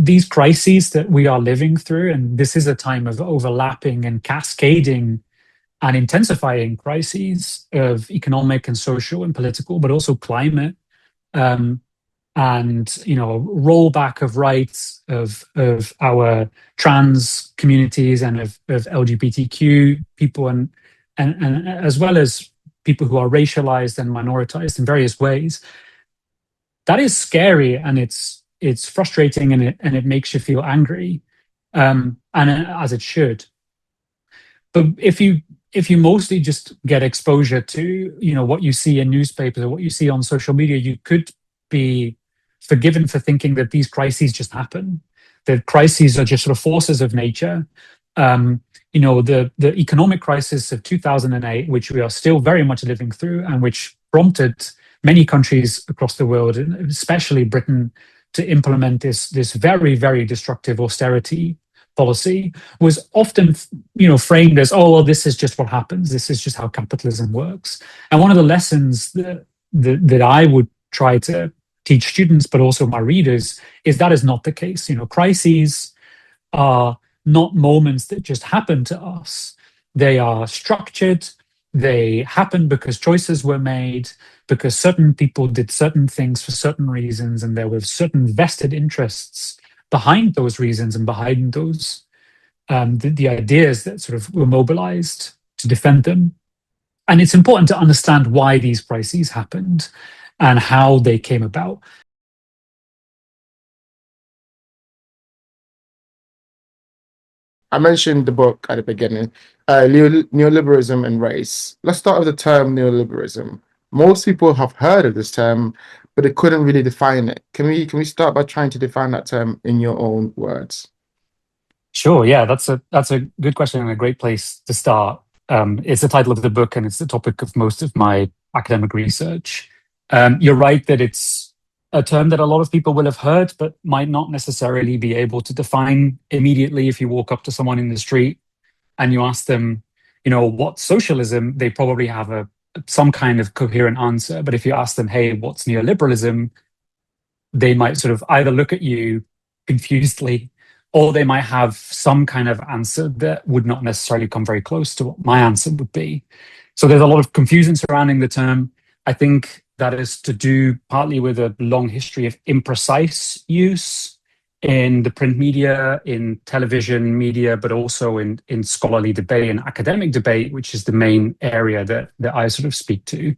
these crises that we are living through, and this is a time of overlapping and cascading and intensifying crises of economic and social and political, but also climate, and rollback of rights of our trans communities and of LGBTQ people, and as well as people who are racialized and minoritized in various ways. That is scary, and it's frustrating, and it makes you feel angry, and as it should. But if you mostly just get exposure to what you see in newspapers or what you see on social media, you could be forgiven for thinking that these crises just happen. That crises are just sort of forces of nature. The economic crisis of 2008, which we are still very much living through, and which prompted many countries across the world, and especially Britain, to implement this very, very destructive austerity policy, was often framed as, oh, well, this is just what happens. This is just how capitalism works. And one of the lessons that I would try to teach students, but also my readers, is that is not the case. Crises are not moments that just happen to us. They are structured. They happen because choices were made, because certain people did certain things for certain reasons, and there were certain vested interests behind those reasons and behind those the ideas that sort of were mobilized to defend them. And it's important to understand why these crises happened and how they came about. I mentioned the book at the beginning, Neoliberalism and Race. Let's start with the term neoliberalism. Most people have heard of this term, but they couldn't really define it. Can we start by trying to define that term in your own words? Sure. Yeah, that's a good question and a great place to start. It's the title of the book, and it's the topic of most of my academic research. You're right that it's a term that a lot of people will have heard, but might not necessarily be able to define immediately. If you walk up to someone in the street and you ask them, what's socialism, they probably have some kind of coherent answer. But if you ask them, hey, what's neoliberalism, they might sort of either look at you confusedly, or they might have some kind of answer that would not necessarily come very close to what my answer would be. So there's a lot of confusion surrounding the term. I think that is to do partly with a long history of imprecise use in the print media, in television media, but also in scholarly debate and academic debate, which is the main area that I sort of speak to.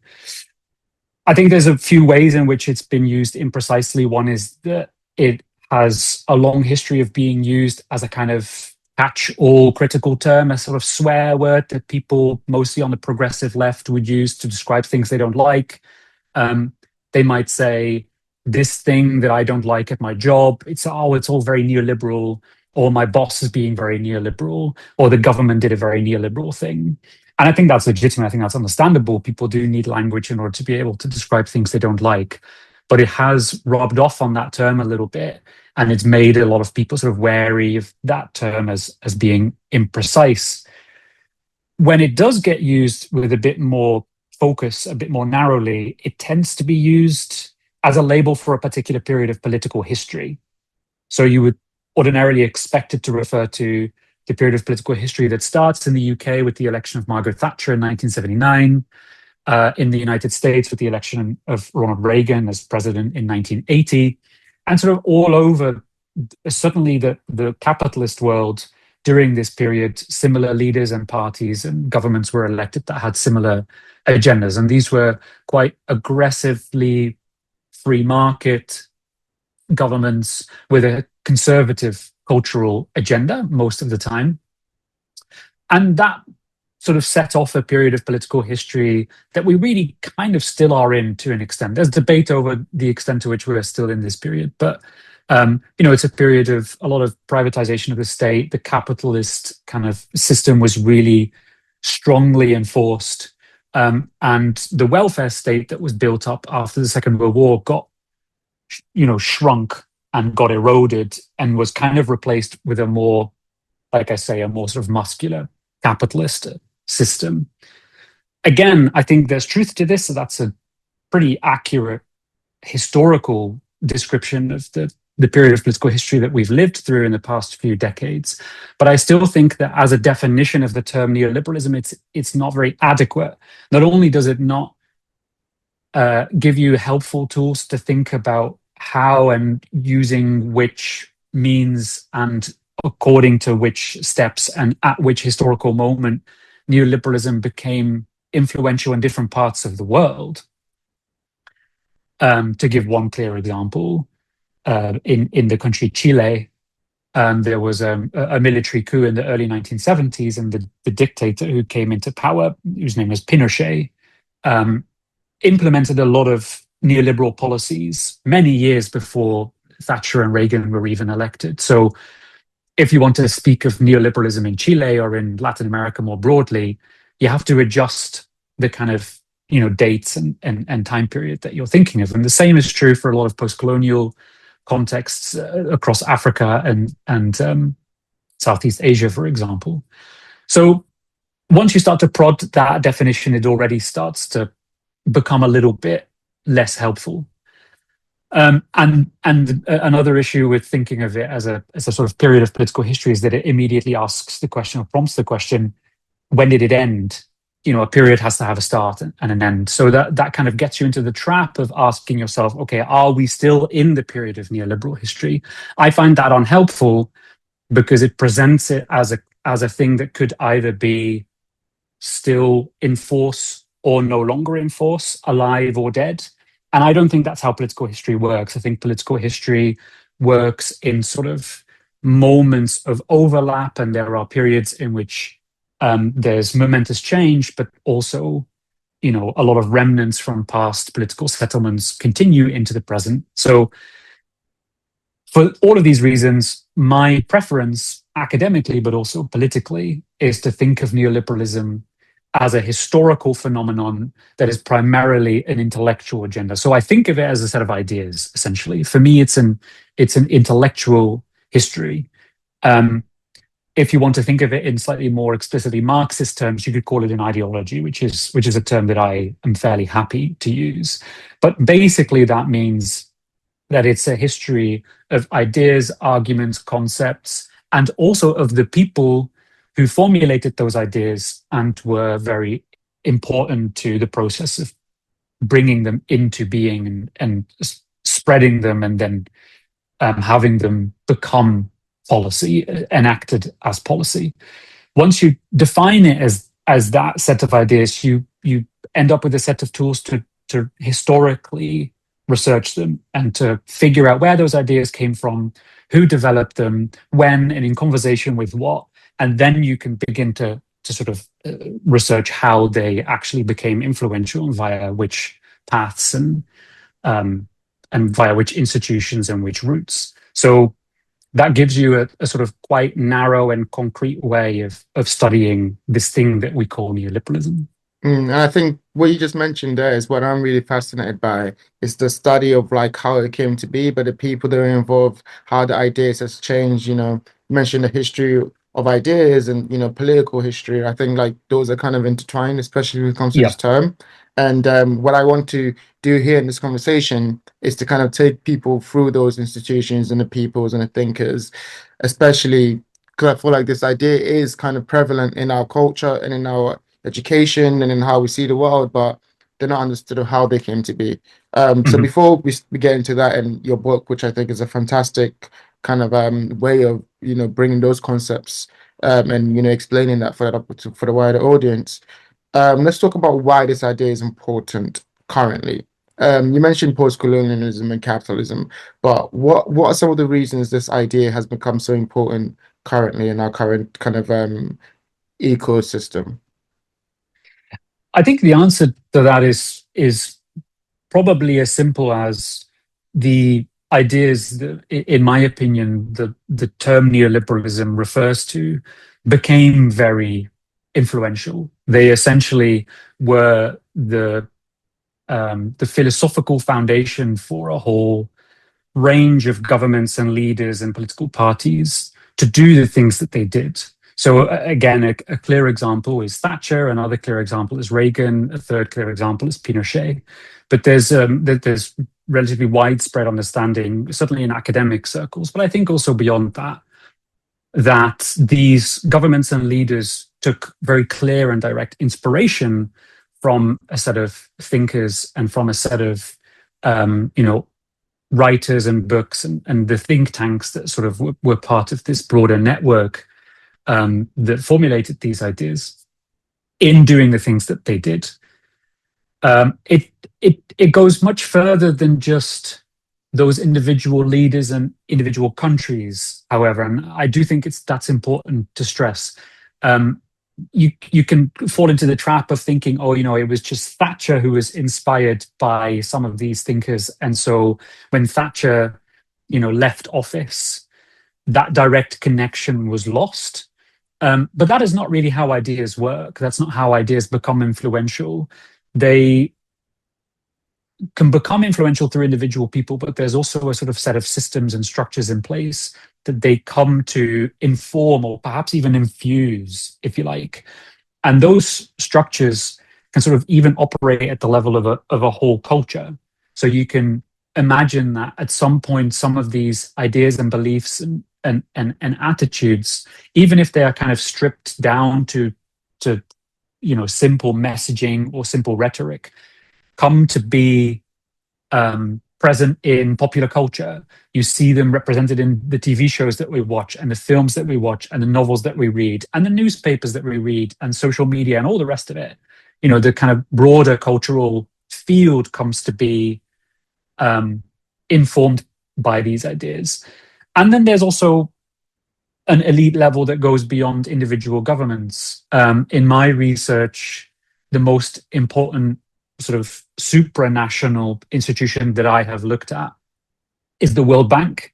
I think there's a few ways in which it's been used imprecisely. One is that it has a long history of being used as a kind of catch-all critical term, a sort of swear word that people, mostly on the progressive left, would use to describe things they don't like. They might say, this thing that I don't like at my job, it's all very neoliberal, or my boss is being very neoliberal, or the government did a very neoliberal thing. And I think that's legitimate. I think that's understandable. People do need language in order to be able to describe things they don't like. But it has rubbed off on that term a little bit, and it's made a lot of people sort of wary of that term as being imprecise. When it does get used with a bit more focus, a bit more narrowly, it tends to be used as a label for a particular period of political history. So you would ordinarily expect it to refer to the period of political history that starts in the UK with the election of Margaret Thatcher in 1979, in the United States with the election of Ronald Reagan as president in 1980, and sort of all over, certainly the capitalist world during this period, similar leaders and parties and governments were elected that had similar agendas. And these were quite aggressively free market governments with a conservative cultural agenda most of the time. And that sort of set off a period of political history that we really kind of still are in to an extent. There's debate over the extent to which we're still in this period, but it's a period of a lot of privatization of the state. The capitalist kind of system was really strongly enforced, and the welfare state that was built up after the Second World War got, shrunk and got eroded and was kind of replaced with a more, like I say, a more sort of muscular capitalist system. Again, I think there's truth to this, so that's a pretty accurate historical description of the the period of political history that we've lived through in the past few decades. But I still think that as a definition of the term neoliberalism, it's not very adequate. Not only does it not give you helpful tools to think about how and using which means and according to which steps and at which historical moment neoliberalism became influential in different parts of the world. To give one clear example, in the country Chile, there was a military coup in the early 1970s, and the dictator who came into power, whose name was Pinochet, implemented a lot of neoliberal policies many years before Thatcher and Reagan were even elected. So if you want to speak of neoliberalism in Chile or in Latin America more broadly, you have to adjust the kind of dates and time period that you're thinking of. And the same is true for a lot of post-colonial contexts across Africa and Southeast Asia, for example. So once you start to prod that definition, it already starts to become a little bit less helpful. And another issue with thinking of it as a sort of period of political history is that it immediately asks the question, or prompts the question, when did it end? A period has to have a start and an end. So that kind of gets you into the trap of asking yourself, okay, are we still in the period of neoliberal history? I find that unhelpful because it presents it as a thing that could either be still in force or no longer in force, alive or dead. And I don't think that's how political history works. I think political history works in sort of moments of overlap, and there are periods in which there's momentous change, but also, a lot of remnants from past political settlements continue into the present. So for all of these reasons, my preference academically, but also politically, is to think of neoliberalism as a historical phenomenon that is primarily an intellectual agenda. So I think of it as a set of ideas, essentially. For me, it's an intellectual history. If you want to think of it in slightly more explicitly Marxist terms, you could call it an ideology, which is a term that I am fairly happy to use. But basically, that means that it's a history of ideas, arguments, concepts, and also of the people who formulated those ideas and were very important to the process of bringing them into being and spreading them, and then having them become policy, enacted as policy. Once you define it as that set of ideas, you end up with a set of tools to historically research them and to figure out where those ideas came from, who developed them, when, and in conversation with what. And then you can begin to sort of research how they actually became influential and via which paths and via which institutions and which routes. So that gives you a sort of quite narrow and concrete way of studying this thing that we call neoliberalism. And I think what you just mentioned there is what I'm really fascinated by, is the study of like how it came to be, but the people that are involved, how the ideas has changed. You mentioned the history of ideas and political history. I think like those are kind of intertwined, especially when it comes to this term. And what I want to do here in this conversation is to kind of take people through those institutions and the peoples and the thinkers, especially because I feel like this idea is kind of prevalent in our culture and in our education and in how we see the world, but they're not understood of how they came to be. So before we get into that and your book, which I think is a fantastic kind of way of bringing those concepts and explaining that for the wider audience, let's talk about why this idea is important currently. You mentioned post-colonialism and capitalism, but what are some of the reasons this idea has become so important currently in our current kind of ecosystem? I think the answer to that is probably as simple as the ideas that, in my opinion, the term neoliberalism refers to became very influential. They essentially were the philosophical foundation for a whole range of governments and leaders and political parties to do the things that they did. So again, a clear example is Thatcher, another clear example is Reagan, a third clear example is Pinochet. But there's relatively widespread understanding, certainly in academic circles, but I think also beyond that, that these governments and leaders took very clear and direct inspiration from a set of thinkers and from a set of writers and books and the think tanks that sort of were part of this broader network that formulated these ideas in doing the things that they did. It goes much further than just those individual leaders and individual countries, however, and I do think that's important to stress. You can fall into the trap of thinking, oh, it was just Thatcher who was inspired by some of these thinkers, and so when Thatcher, left office, that direct connection was lost. But that is not really how ideas work. That's not how ideas become influential. They can become influential through individual people, but there's also a sort of set of systems and structures in place that they come to inform or perhaps even infuse, if you like. And those structures can sort of even operate at the level of a whole culture. So you can imagine that at some point, some of these ideas and beliefs and attitudes, even if they are kind of stripped down to simple messaging or simple rhetoric, come to be present in popular culture. You see them represented in the TV shows that we watch and the films that we watch and the novels that we read and the newspapers that we read and social media and all the rest of it. The kind of broader cultural field comes to be informed by these ideas. And then there's also an elite level that goes beyond individual governments. In my research, the most important sort of supranational institution that I have looked at is the World Bank,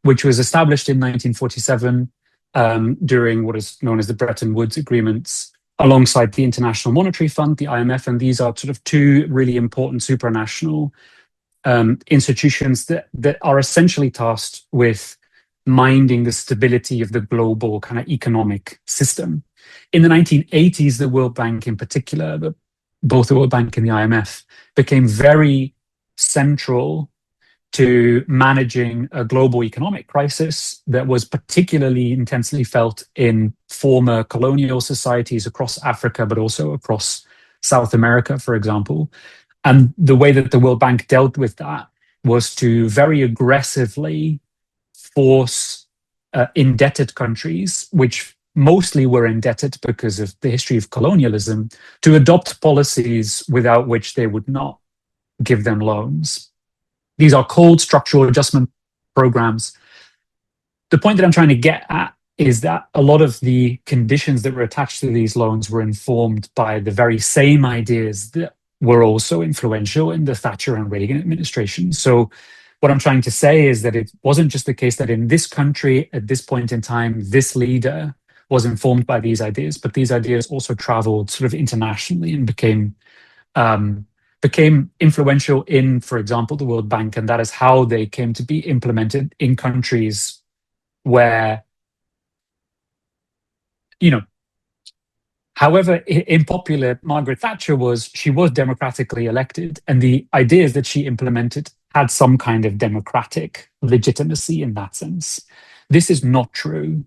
which was established in 1947 during what is known as the Bretton Woods agreements, alongside the International Monetary Fund, the IMF, and these are sort of two really important supranational institutions that are essentially tasked with minding the stability of the global kind of economic system. In the 1980s, the World Bank in particular, both the World Bank and the IMF, became very central to managing a global economic crisis that was particularly intensely felt in former colonial societies across Africa, but also across South America, for example. And the way that the World Bank dealt with that was to very aggressively force indebted countries, which mostly were indebted because of the history of colonialism, to adopt policies without which they would not give them loans. These are called structural adjustment programs. The point that I'm trying to get at is that a lot of the conditions that were attached to these loans were informed by the very same ideas that were also influential in the Thatcher and Reagan administration. So what I'm trying to say is that it wasn't just the case that in this country, at this point in time, this leader was informed by these ideas, but these ideas also traveled sort of internationally and became influential in, for example, the World Bank, and that is how they came to be implemented in countries where, however unpopular Margaret Thatcher was, she was democratically elected, and the ideas that she implemented had some kind of democratic legitimacy in that sense. This is not true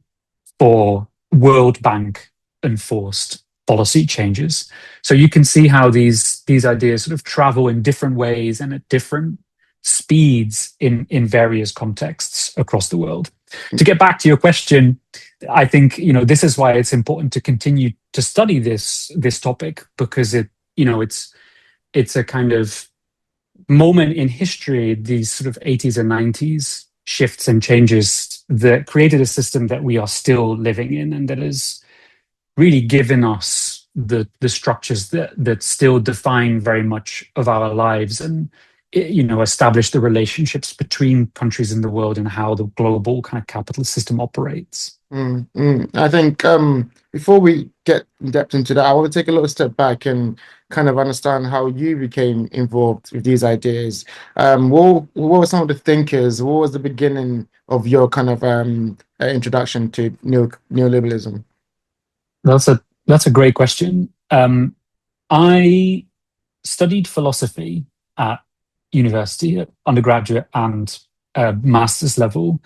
for World Bank enforced policy changes. So you can see how these ideas sort of travel in different ways and at different speeds in various contexts across the world. To get back to your question, I think this is why it's important to continue to study this topic, because it's a kind of moment in history, these sort of 80s and 90s shifts and changes that created a system that we are still living in, and that has really given us the structures that still define very much of our lives, and establish the relationships between countries in the world and how the global kind of capitalist system operates. I think before we get in depth into that, I want to take a little step back and kind of understand how you became involved with these ideas. What were some of the thinkers? What was the beginning of your kind of introduction to neoliberalism? That's a great question. I studied philosophy at university, at undergraduate and master's level.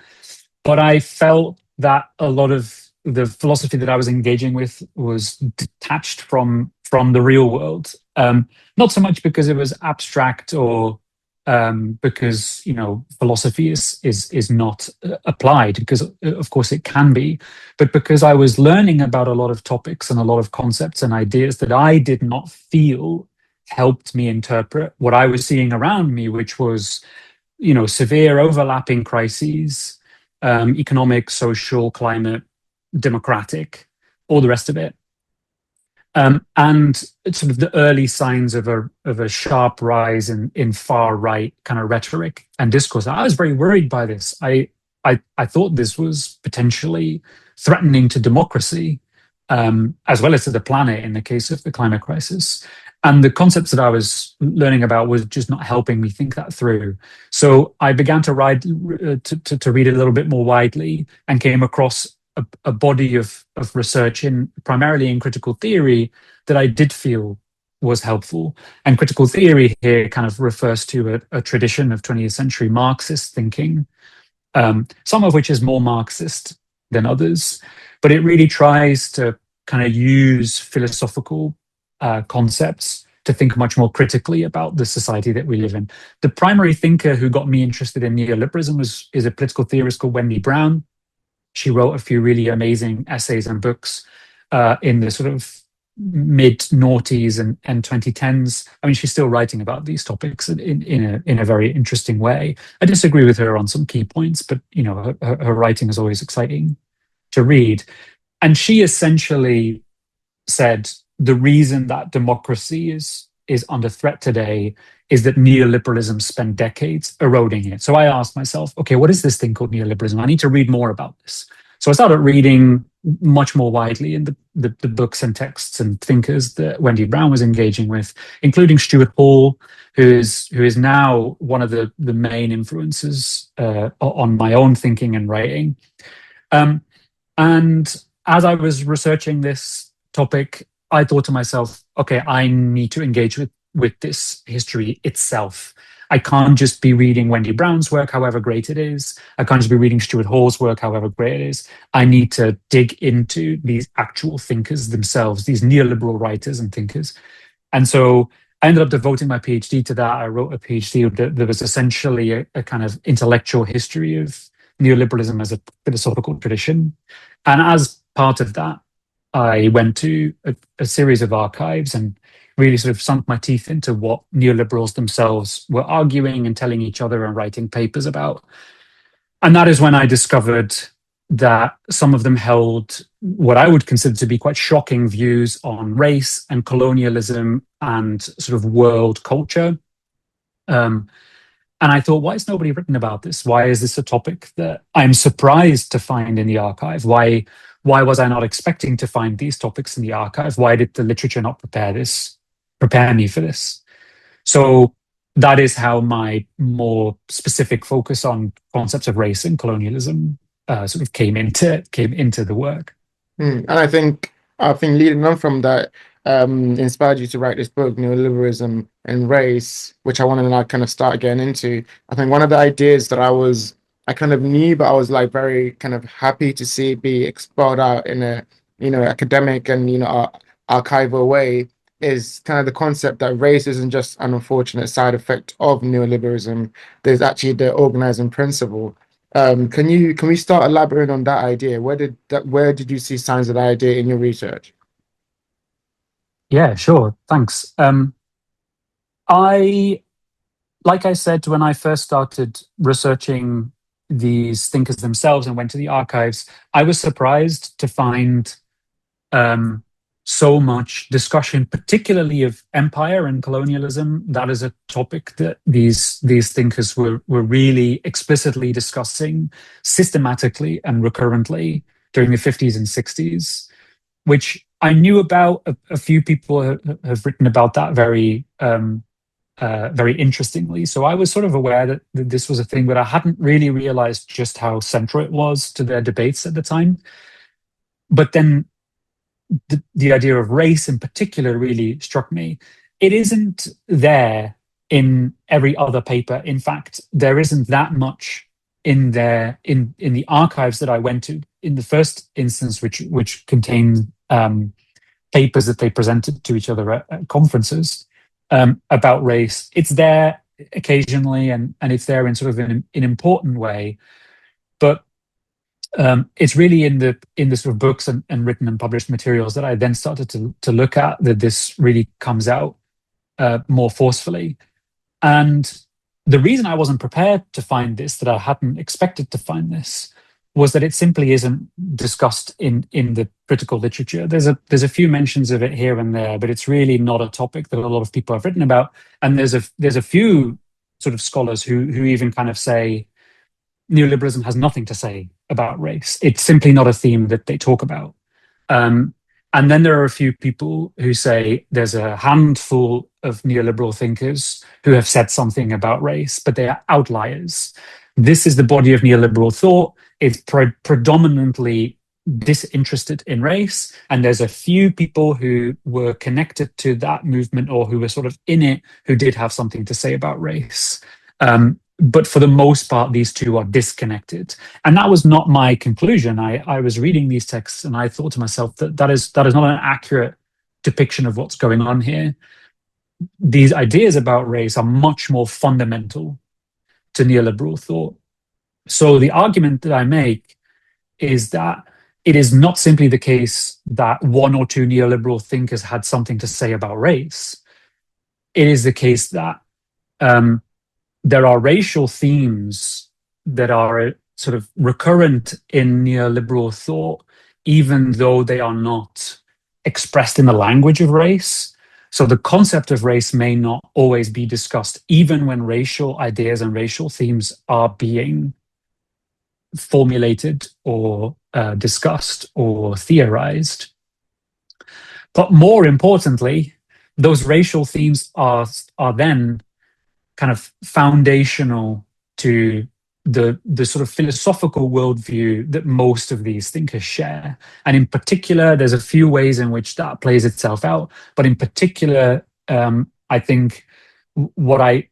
But I felt that a lot of the philosophy that I was engaging with was detached from the real world. Not so much because it was abstract or because philosophy is not applied, because of course it can be, but because I was learning about a lot of topics and a lot of concepts and ideas that I did not feel helped me interpret what I was seeing around me, which was severe overlapping crises, economic, social, climate, democratic, all the rest of it. And sort of the early signs of a sharp rise in far right kind of rhetoric and discourse. I was very worried by this. I thought this was potentially threatening to democracy, as well as to the planet in the case of the climate crisis. And the concepts that I was learning about was just not helping me think that through. So I began to read a little bit more widely, and came across a body of research primarily in critical theory that I did feel was helpful. And critical theory here kind of refers to a tradition of 20th century Marxist thinking, some of which is more Marxist than others, but it really tries to kind of use philosophical concepts to think much more critically about the society that we live in. The primary thinker who got me interested in neoliberalism is a political theorist called Wendy Brown. She wrote a few really amazing essays and books in the sort of mid noughties and 2010s. I mean, she's still writing about these topics in a very interesting way. I disagree with her on some key points, but her writing is always exciting to read. And she essentially said the reason that democracy is under threat today is that neoliberalism spent decades eroding it. So I asked myself, okay, what is this thing called neoliberalism? I need to read more about this. So I started reading much more widely in the books and texts and thinkers that Wendy Brown was engaging with, including Stuart Hall, who is now one of the main influences on my own thinking and writing. And as I was researching this topic, I thought to myself, okay, I need to engage with this history itself. I can't just be reading Wendy Brown's work, however great it is. I can't just be reading Stuart Hall's work, however great it is. I need to dig into these actual thinkers themselves, these neoliberal writers and thinkers. And so I ended up devoting my PhD to that. I wrote a PhD that was essentially a kind of intellectual history of neoliberalism as a philosophical tradition. And as part of that, I went to a series of archives and really sort of sunk my teeth into what neoliberals themselves were arguing and telling each other and writing papers about. And that is when I discovered that some of them held what I would consider to be quite shocking views on race and colonialism and sort of world culture. And I thought, why has nobody written about this? Why is this a topic that I'm surprised to find in the archive? Why was I not expecting to find these topics in the archive? Why did the literature not prepare me for this? So that is how my more specific focus on concepts of race and colonialism sort of came into the work. And I think leading on from that, inspired you to write this book, Neoliberalism and Race, which I want to now kind of start getting into. I think one of the ideas that I kind of knew, but I was like very kind of happy to see it be explored out in a academic and archival way, is kind of the concept that race isn't just an unfortunate side effect of neoliberalism. There's actually the organizing principle. Can we start elaborating on that idea? Where did you see signs of that idea in your research? Yeah, sure. Thanks. Like I said, when I first started researching these thinkers themselves and went to the archives, I was surprised to find so much discussion, particularly of empire and colonialism. That is a topic that these thinkers were really explicitly discussing systematically and recurrently during the 50s and 60s, which I knew about. A few people have written about that very interestingly. So I was sort of aware that this was a thing, but I hadn't really realized just how central it was to their debates at the time. But then the idea of race in particular really struck me. It isn't there in every other paper. In fact, there isn't that much in there in the archives that I went to in the first instance, which contain papers that they presented to each other at conferences about race. It's there occasionally, and it's there in sort of an important way, but it's really in the sort of books and written and published materials that I then started to look at that this really comes out more forcefully. And the reason I wasn't prepared to find this, that I hadn't expected to find this, was that it simply isn't discussed in the critical literature. There's a few mentions of it here and there, but it's really not a topic that a lot of people have written about. And there's a few sort of scholars who even kind of say neoliberalism has nothing to say about race. It's simply not a theme that they talk about. And then there are a few people who say there's a handful of neoliberal thinkers who have said something about race, but they are outliers. This is the body of neoliberal thought. It's predominantly disinterested in race. And there's a few people who were connected to that movement or who were sort of in it who did have something to say about race. But for the most part, these two are disconnected. And that was not my conclusion. I was reading these texts and I thought to myself that is not an accurate depiction of what's going on here. These ideas about race are much more fundamental to neoliberal thought. So the argument that I make is that it is not simply the case that one or two neoliberal thinkers had something to say about race. It is the case that there are racial themes that are sort of recurrent in neoliberal thought, even though they are not expressed in the language of race. So the concept of race may not always be discussed, even when racial ideas and racial themes are being formulated or discussed or theorized. But more importantly, those racial themes are then kind of foundational to the sort of philosophical worldview that most of these thinkers share. And in particular, there's a few ways in which that plays itself out. But in particular, I think what I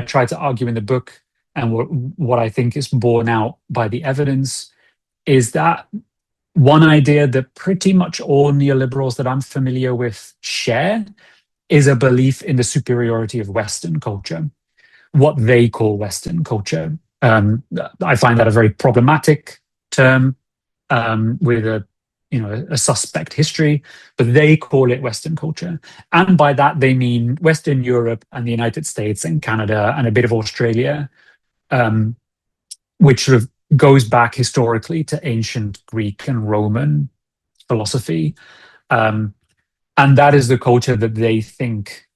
try to argue in the book and what I think is borne out by the evidence is that one idea that pretty much all neoliberals that I'm familiar with share is a belief in the superiority of Western culture, what they call Western culture. I find that a very problematic term with a suspect history, but they call it Western culture. And by that, they mean Western Europe and the United States and Canada and a bit of Australia, which sort of goes back historically to ancient Greek and Roman philosophy. And that is the culture that they think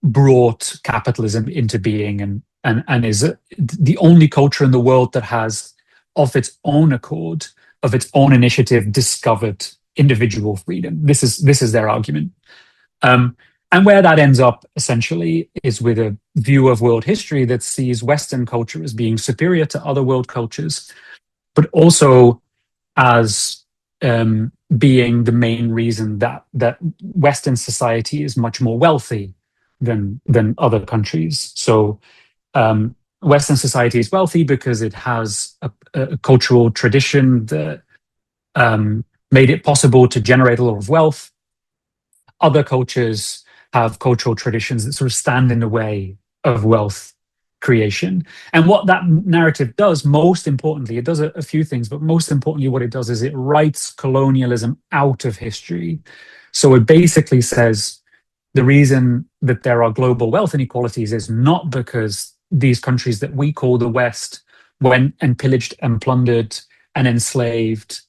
brought capitalism into being and is the only culture in the world that has, of its own accord, of its own initiative, discovered individual freedom. This is their argument. And where that ends up essentially is with a view of world history that sees Western culture as being superior to other world cultures, but also as being the main reason that Western society is much more wealthy than other countries. So Western society is wealthy because it has a cultural tradition that made it possible to generate a lot of wealth. Other cultures have cultural traditions that sort of stand in the way of wealth creation. And what that narrative does, most importantly, it does a few things, but most importantly, what it does is it writes colonialism out of history. So it basically says the reason that there are global wealth inequalities is not because these countries that we call the West went and pillaged and plundered and enslaved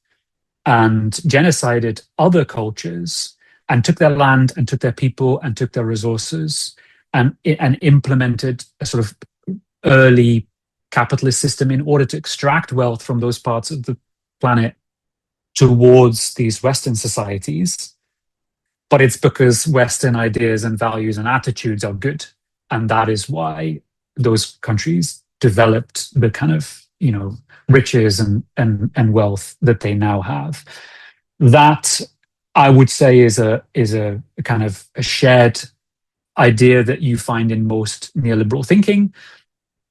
and genocided other cultures and took their land and took their people and took their resources and implemented a sort of early capitalist system in order to extract wealth from those parts of the planet towards these Western societies. But it's because Western ideas and values and attitudes are good. And that is why those countries developed the kind of, riches and wealth that they now have. That, I would say, is a kind of a shared idea that you find in most neoliberal thinking.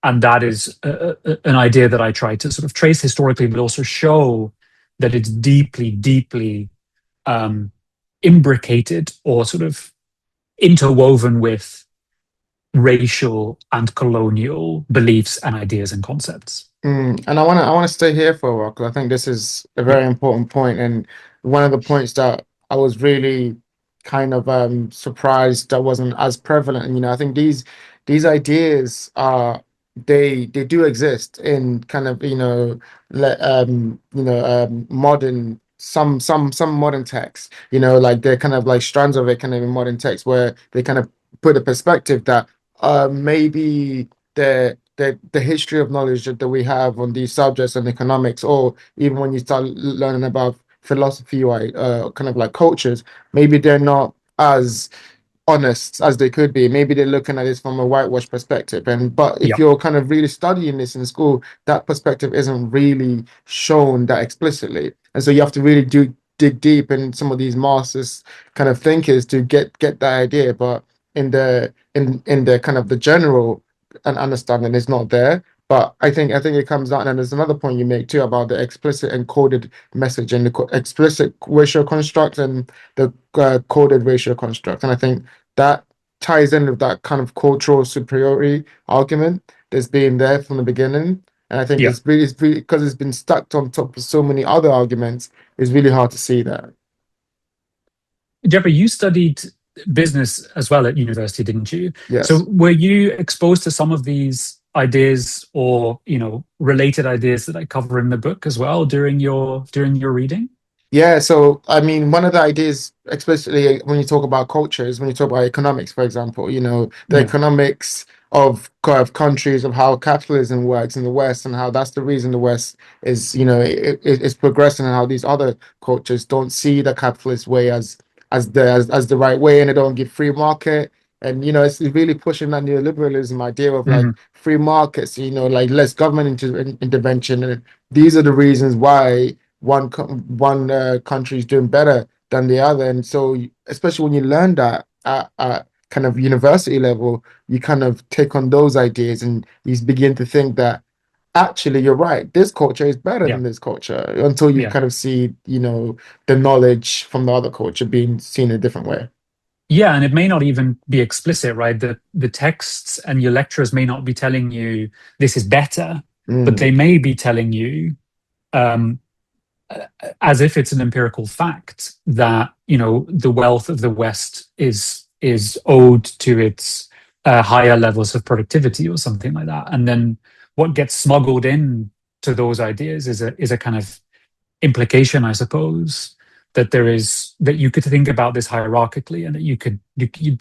And that is an idea that I try to sort of trace historically, but also show that it's deeply, deeply imbricated or sort of interwoven with racial and colonial beliefs and ideas and concepts. And I want to stay here for a while because I think this is a Yeah. very important point, and one of the points that I was really kind of surprised that wasn't as prevalent. And I think these ideas are they do exist in kind of modern some modern texts. Like they're kind of like strands of it kind of in modern text where they kind of put a perspective that maybe the history of knowledge that we have on these subjects and economics, or even when you start learning about philosophy, right, kind of like cultures, maybe they're not as honest as they could be. Maybe they're looking at this from a whitewash perspective. But if Yeah. you're kind of really studying this in school, that perspective isn't really shown that explicitly. And so you have to really dig deep in some of these masters kind of thinkers to get that idea. But in the kind of the general and understanding is not there. But I think it comes down, and there's another point you make too about the explicit encoded message and the explicit racial construct and the coded racial construct. And I think that ties in with that kind of cultural superiority argument that's been there from the beginning. And I think Yeah. it's really because it's been stacked on top of so many other arguments. It's really hard to see that. Jeoffrey, you studied business as well at university, didn't you? So Yes. were you exposed to some of these ideas or, related ideas that I cover in the book as well during your reading? Yeah, so I mean, one of the ideas, especially when you talk about cultures, when you talk about economics, for example, the Yeah. economics of countries, of how capitalism works in the West, and how that's the reason the West is, it's progressing, and how these other cultures don't see the capitalist way as the right way, and they don't give free market. And it's really pushing that neoliberalism idea of like Hmm. free markets, like less government intervention. And these are the reasons why one country is doing better than the other. And so, especially when you learn that at kind of university level, you kind of take on those ideas and you begin to think that actually you're right, this culture is better Yeah. than this culture until you Yeah. kind of see, the knowledge from the other culture being seen a different way. Yeah, and it may not even be explicit, right? The texts and your lecturers may not be telling you this is better, but Mm, they may be telling you, um, as if it's an empirical fact, that the wealth of the West is owed to its higher levels of productivity or something like that. And then what gets smuggled in to those ideas is a kind of implication, I suppose, that you could think about this hierarchically, and that you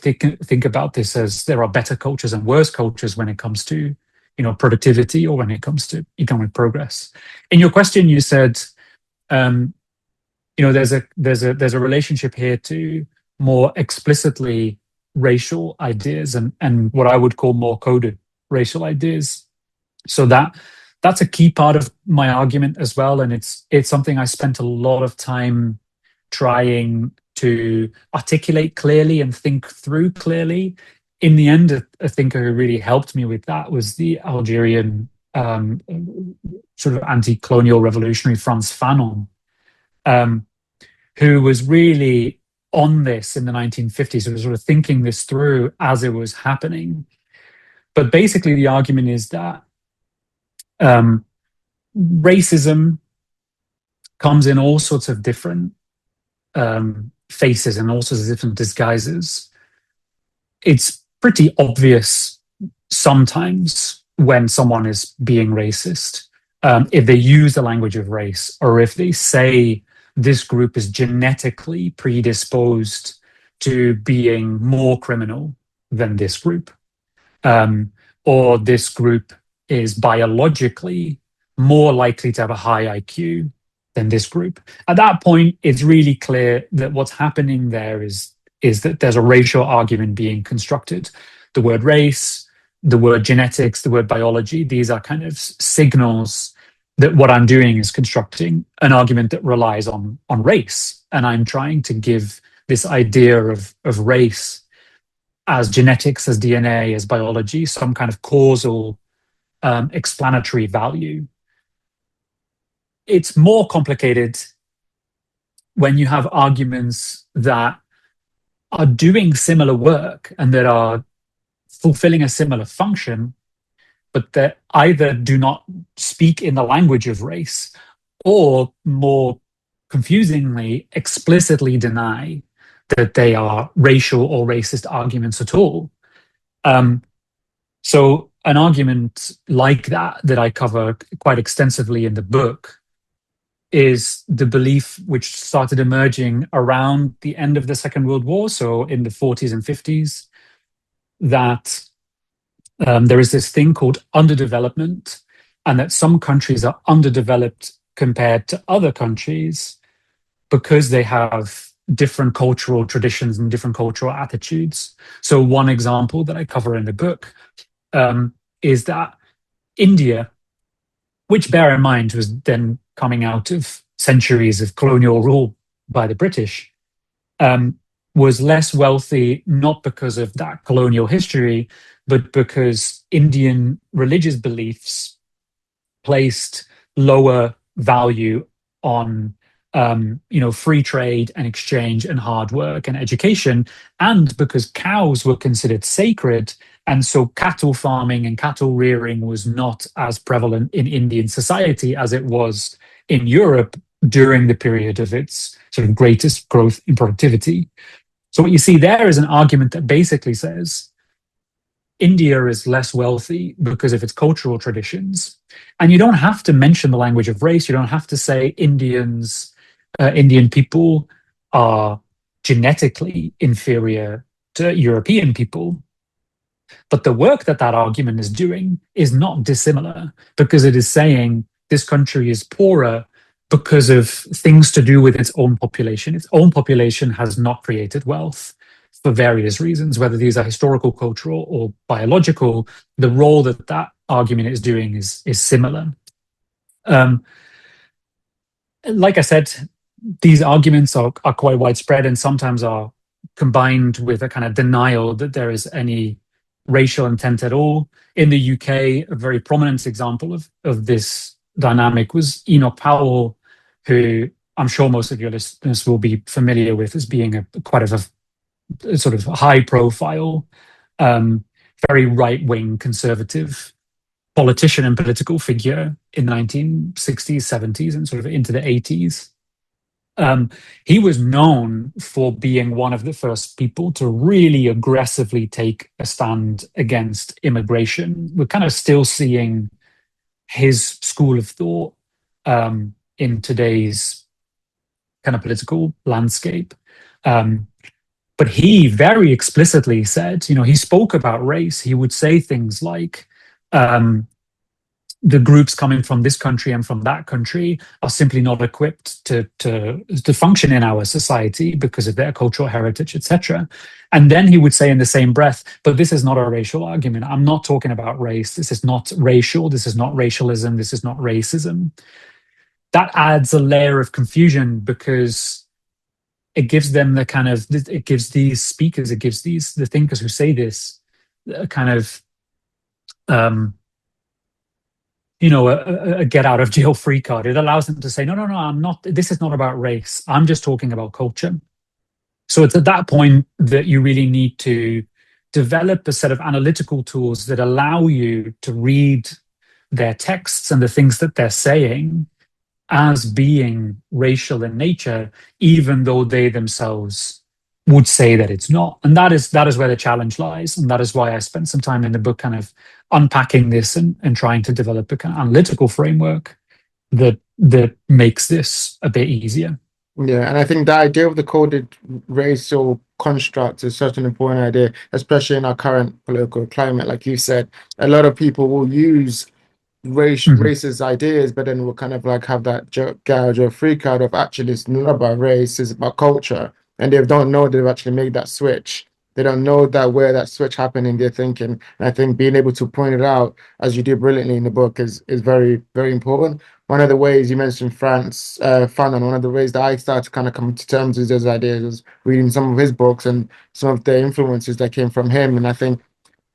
think about this as there are better cultures and worse cultures when it comes to productivity or when it comes to economic progress. In your question, you said um, there's a relationship here to more explicitly racial ideas and what I would call more coded racial ideas. So that's a key part of my argument as well, and it's something I spent a lot of time trying to articulate clearly and think through clearly. In the end, a thinker who really helped me with that was the Algerian sort of anti-colonial revolutionary Frantz Fanon, um, who was really on this in the 1950s, who was sort of thinking this through as it was happening. But basically, the argument is that um, racism comes in all sorts of different faces and all sorts of different disguises. It's pretty obvious sometimes when someone is being racist, if they use the language of race, or if they say this group is genetically predisposed to being more criminal than this group, um, or this group is biologically more likely to have a high IQ than this group. At that point, it's really clear that what's happening there is that there's a racial argument being constructed. The word race, the word genetics, the word biology, these are kind of signals that what I'm doing is constructing an argument that relies on race. And I'm trying to give this idea of race as genetics, as DNA, as biology, some kind of causal explanatory value. It's more complicated when you have arguments that are doing similar work and that are fulfilling a similar function, but that either do not speak in the language of race or, more confusingly, explicitly deny that they are racial or racist arguments at all. So an argument like that I cover quite extensively in the book is the belief which started emerging around the end of the Second World War, so in the 40s and 50s, that there is this thing called underdevelopment, and that some countries are underdeveloped compared to other countries because they have different cultural traditions and different cultural attitudes. So one example that I cover in the book is that India, which, bear in mind, was then coming out of centuries of colonial rule by the British, was less wealthy, not because of that colonial history, but because Indian religious beliefs placed lower value on free trade and exchange and hard work and education, and because cows were considered sacred. And so cattle farming and cattle rearing was not as prevalent in Indian society as it was in Europe during the period of its sort of greatest growth in productivity. So what you see there is an argument that basically says India is less wealthy because of its cultural traditions. And you don't have to mention the language of race. You don't have to say Indian people are genetically inferior to European people. But the work that argument is doing is not dissimilar, because it is saying this country is poorer because of things to do with its own population. Its own population has not created wealth for various reasons, whether these are historical, cultural, or biological. The role that argument is doing is similar. Like I said, these arguments are quite widespread and sometimes are combined with a kind of denial that there is any racial intent at all. In the UK, a very prominent example of this dynamic was Enoch Powell, who I'm sure most of your listeners will be familiar with as being quite a sort of high-profile, very right-wing conservative politician and political figure in the 1960s, 70s, and sort of into the 80s. He was known for being one of the first people to really aggressively take a stand against immigration. We're kind of still seeing his school of thought in today's kind of political landscape. But he very explicitly said, he spoke about race. He would say things like, the groups coming from this country and from that country are simply not equipped to function in our society because of their cultural heritage, etc. And then he would say in the same breath, but this is not a racial argument. I'm not talking about race. This is not racial. This is not racialism. This is not racism. That adds a layer of confusion because it gives them it gives these speakers, it gives the thinkers who say this a kind of, a get out of jail free card. It allows them to say, no, I'm not, this is not about race. I'm just talking about culture. So it's at that point that you really need to develop a set of analytical tools that allow you to read their texts and the things that they're saying as being racial in nature, even though they themselves would say that it's not. And that is where the challenge lies. And that is why I spent some time in the book kind of unpacking this and trying to develop a kind of analytical framework that makes this a bit easier. Yeah, and I think the idea of the coded racial construct is such an important idea, especially in our current political climate. Like you said, a lot of people will use racist ideas, but then we'll kind of like have that gouge or freak out of actually it's not about race, it's about culture. And they don't know they've actually made that switch. They don't know that where that switch happened in their thinking. And I think being able to point it out, as you do brilliantly in the book, is very, very important. One of the ways you mentioned Fanon, one of the ways that I started to kind of come to terms with those ideas was reading some of his books and some of the influences that came from him. And I think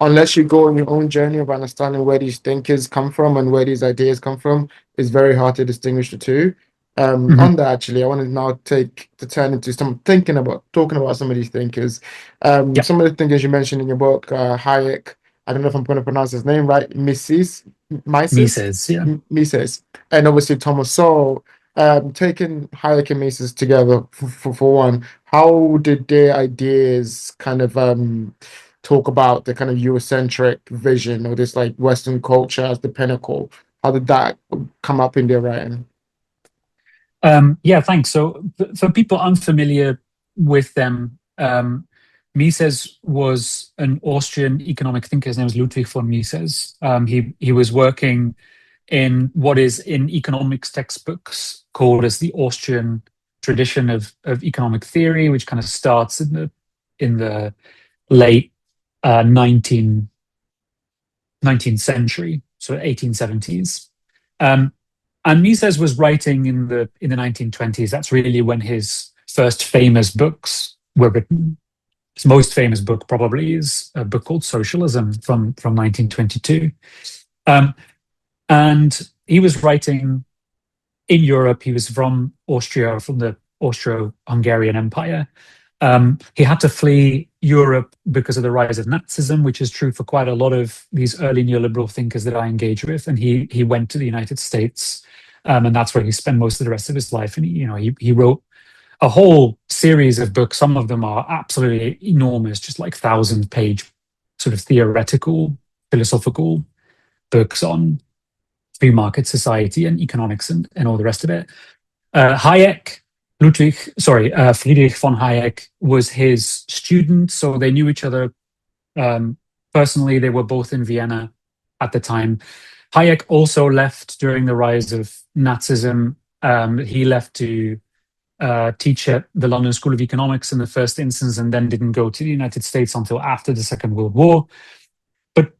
unless you go on your own journey of understanding where these thinkers come from and where these ideas come from, it's very hard to distinguish the two. Mhm. On that, actually, I want to now take the turn into some talking about some of these thinkers. Yeah, Some of the thinkers you mentioned in your book, Hayek. I don't know if I'm going to pronounce his name right, Mises, Mises. Yeah. Mises, and obviously Thomas Sowell. Taking Hayek and Mises together for one, how did their ideas kind of talk about the kind of Eurocentric vision or this like Western culture as the pinnacle? How did that come up in their writing? Yeah, thanks. So, for people unfamiliar with them, Mises was an Austrian economic thinker. His name was Ludwig von Mises. He was working in what is in economics textbooks called as the Austrian tradition of economic theory, which kind of starts in the late 19th century, so 1870s. And Mises was writing in the 1920s. That's really when his first famous books were written. His most famous book probably is a book called Socialism from 1922. Um, and he was writing in Europe. He was from Austria, from the Austro-Hungarian Empire. He had to flee Europe because of the rise of Nazism, which is true for quite a lot of these early neoliberal thinkers that I engage with. And he went to the United States, and that's where he spent most of the rest of his life. And he wrote a whole series of books. Some of them are absolutely enormous, just like 1,000-page sort of theoretical, philosophical books on free market society and economics and all the rest of it. Hayek, Friedrich von Hayek was his student, so they knew each other personally. They were both in Vienna at the time. Hayek also left during the rise of Nazism. He left to teach at the London School of Economics in the first instance, and then didn't go to the United States until after the Second World War. But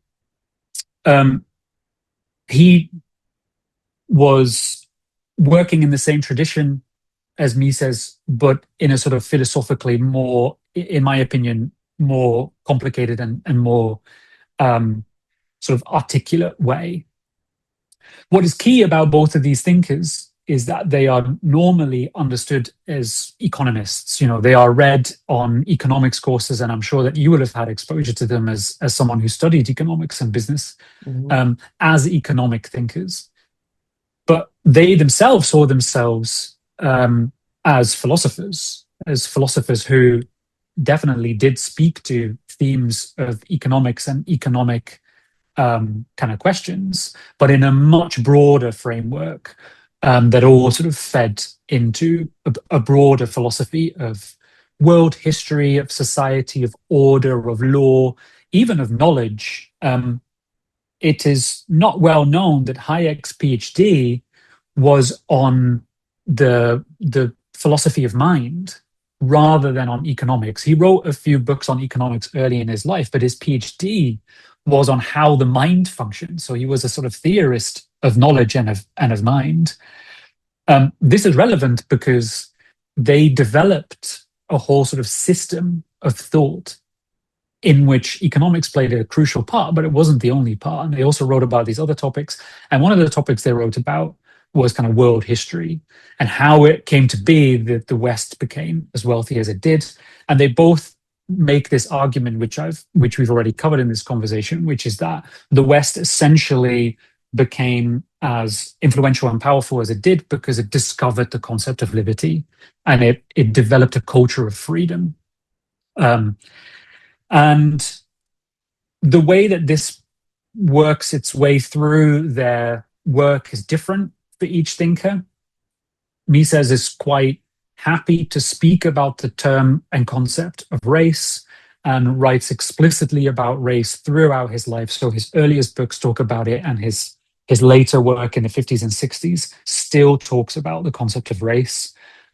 he was working in the same tradition as Mises, but in a sort of philosophically more, in my opinion, more complicated and more sort of articulate way. What is key about both of these thinkers is that they are normally understood as economists. They are read on economics courses, and I'm sure that you will have had exposure to them as someone who studied economics and business, as economic thinkers. But they themselves saw themselves as philosophers who definitely did speak to themes of economics and economic kind of questions, but in a much broader framework that all sort of fed into a broader philosophy of world history, of society, of order, of law, even of knowledge. It is not well known that Hayek's PhD was on the philosophy of mind rather than on economics. He wrote a few books on economics early in his life, but his PhD was on how the mind functions. So he was a sort of theorist of knowledge and of mind. This is relevant because they developed a whole sort of system of thought in which economics played a crucial part, but it wasn't the only part. And they also wrote about these other topics. And one of the topics they wrote about was kind of world history and how it came to be that the West became as wealthy as it did. And they both make this argument, which we've already covered in this conversation, which is that the West essentially became as influential and powerful as it did because it discovered the concept of liberty and it developed a culture of freedom. And the way that this works its way through their work is different for each thinker. Mises is quite happy to speak about the term and concept of race and writes explicitly about race throughout his life. So his earliest books talk about it, and his later work in the 50s and 60s still talks about the concept of race.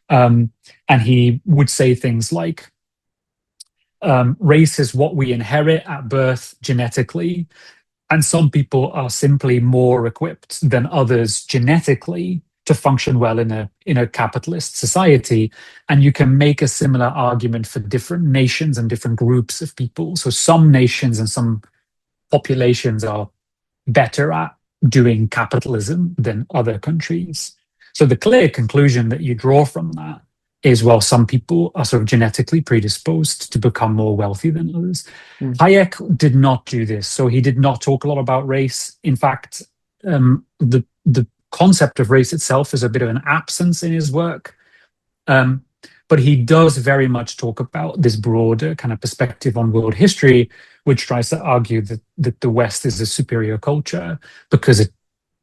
And he would say things like, race is what we inherit at birth genetically, and some people are simply more equipped than others genetically to function well in a capitalist society. And you can make a similar argument for different nations and different groups of people. So some nations and some populations are better at doing capitalism than other countries. So the clear conclusion that you draw from that is, well, some people are sort of genetically predisposed to become more wealthy than others. Hayek did not do this. So he did not talk a lot about race. In fact, the concept of race itself is a bit of an absence in his work. But he does very much talk about this broader kind of perspective on world history, which tries to argue that the West is a superior culture because it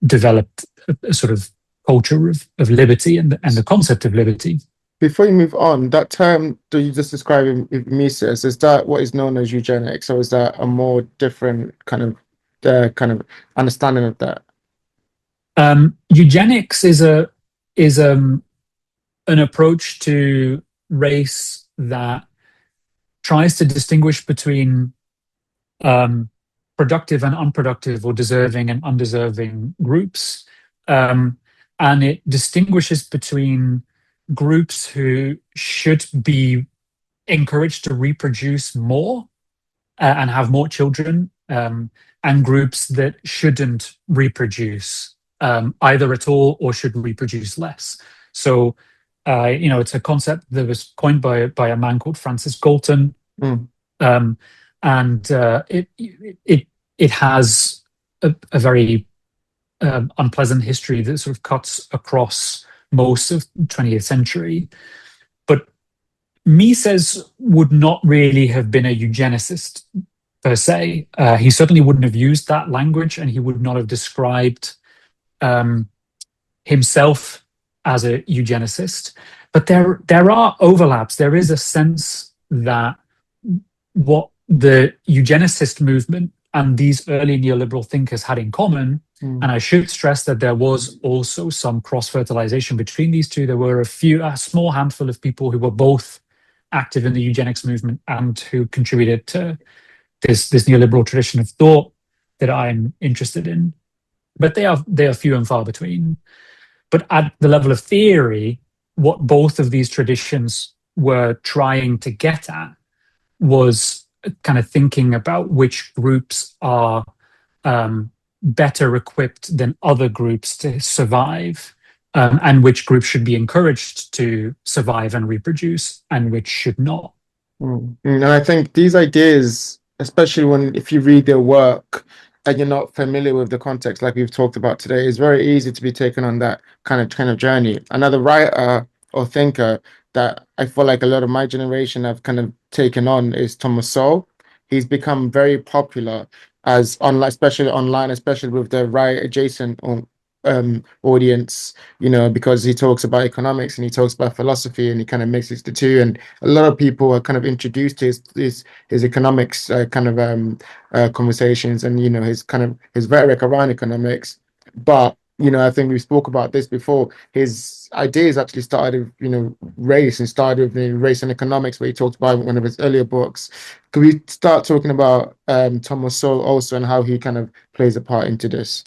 developed a sort of culture of liberty and the concept of liberty. Before you move on, that term that you just described in Mises, is that what is known as eugenics, or is that a more different kind of understanding of that? Eugenics is an approach to race that tries to distinguish between productive and unproductive, or deserving and undeserving groups. And it distinguishes between groups who should be encouraged to reproduce more and have more children, and groups that shouldn't reproduce either at all or should reproduce less. So, it's a concept that was coined by a man called Francis Galton, and it has a very unpleasant history that sort of cuts across most of the 20th century. But Mises would not really have been a eugenicist per se. He certainly wouldn't have used that language, and he would not have described himself as a eugenicist. But there are overlaps. There is a sense that what the eugenicist movement and these early neoliberal thinkers had in common, and I should stress that there was also some cross-fertilization between these two. There were a small handful of people who were both active in the eugenics movement and who contributed to this neoliberal tradition of thought that I'm interested in. But they are few and far between. But at the level of theory, what both of these traditions were trying to get at was kind of thinking about which groups are better equipped than other groups to survive, and which groups should be encouraged to survive and reproduce, and which should not. And I think these ideas, especially if you read their work and you're not familiar with the context, like we've talked about today, it's very easy to be taken on that kind of journey. Another writer or thinker that I feel like a lot of my generation have kind of taken on is Thomas Sowell. He's become very popular as online, especially with the right adjacent audience, because he talks about economics and he talks about philosophy, and he kind of mixes the two. And a lot of people are kind of introduced to his economics conversations, and his rhetoric around economics. But I think we spoke about this before. His ideas actually started with, race, and started with race and economics, where he talked about one of his earlier books. Could we start talking about Thomas Sowell also, and how he kind of plays a part into this?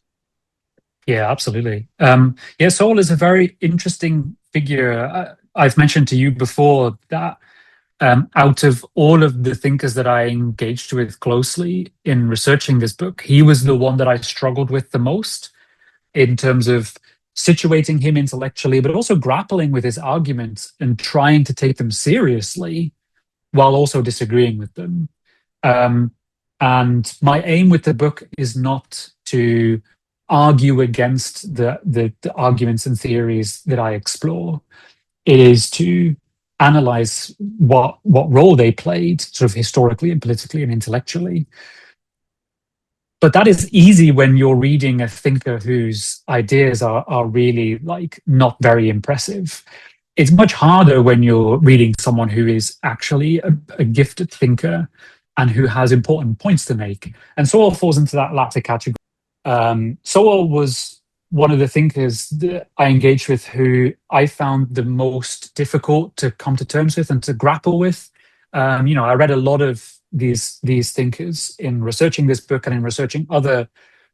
Yeah, absolutely. Sowell is a very interesting figure. I've mentioned to you before that out of all of the thinkers that I engaged with closely in researching this book, he was the one that I struggled with the most in terms of situating him intellectually, but also grappling with his arguments and trying to take them seriously while also disagreeing with them. And my aim with the book is not to argue against the arguments and theories that I explore. It is to analyze what role they played, sort of historically and politically and intellectually. But that is easy when you're reading a thinker whose ideas are really not very impressive. It's much harder when you're reading someone who is actually a gifted thinker and who has important points to make. And Sowell falls into that latter category. Sowell was one of the thinkers that I engaged with who I found the most difficult to come to terms with and to grapple with. I read a lot of these thinkers in researching this book and in researching other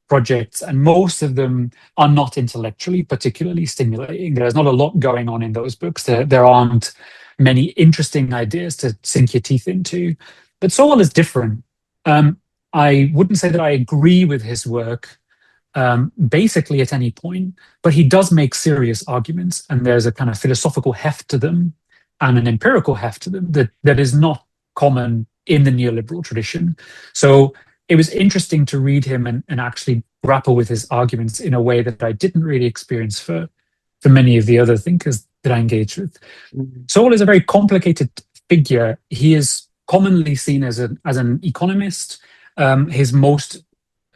projects, and most of them are not intellectually particularly stimulating. There's not a lot going on in those books. There aren't many interesting ideas to sink your teeth into. But Sowell is different. I wouldn't say that I agree with his work basically at any point, but he does make serious arguments, and there's a kind of philosophical heft to them and an empirical heft to them that is not common in the neoliberal tradition. So it was interesting to read him and actually grapple with his arguments in a way that I didn't really experience for many of the other thinkers that I engaged with. Sowell is a very complicated figure. He is commonly seen as an economist. His most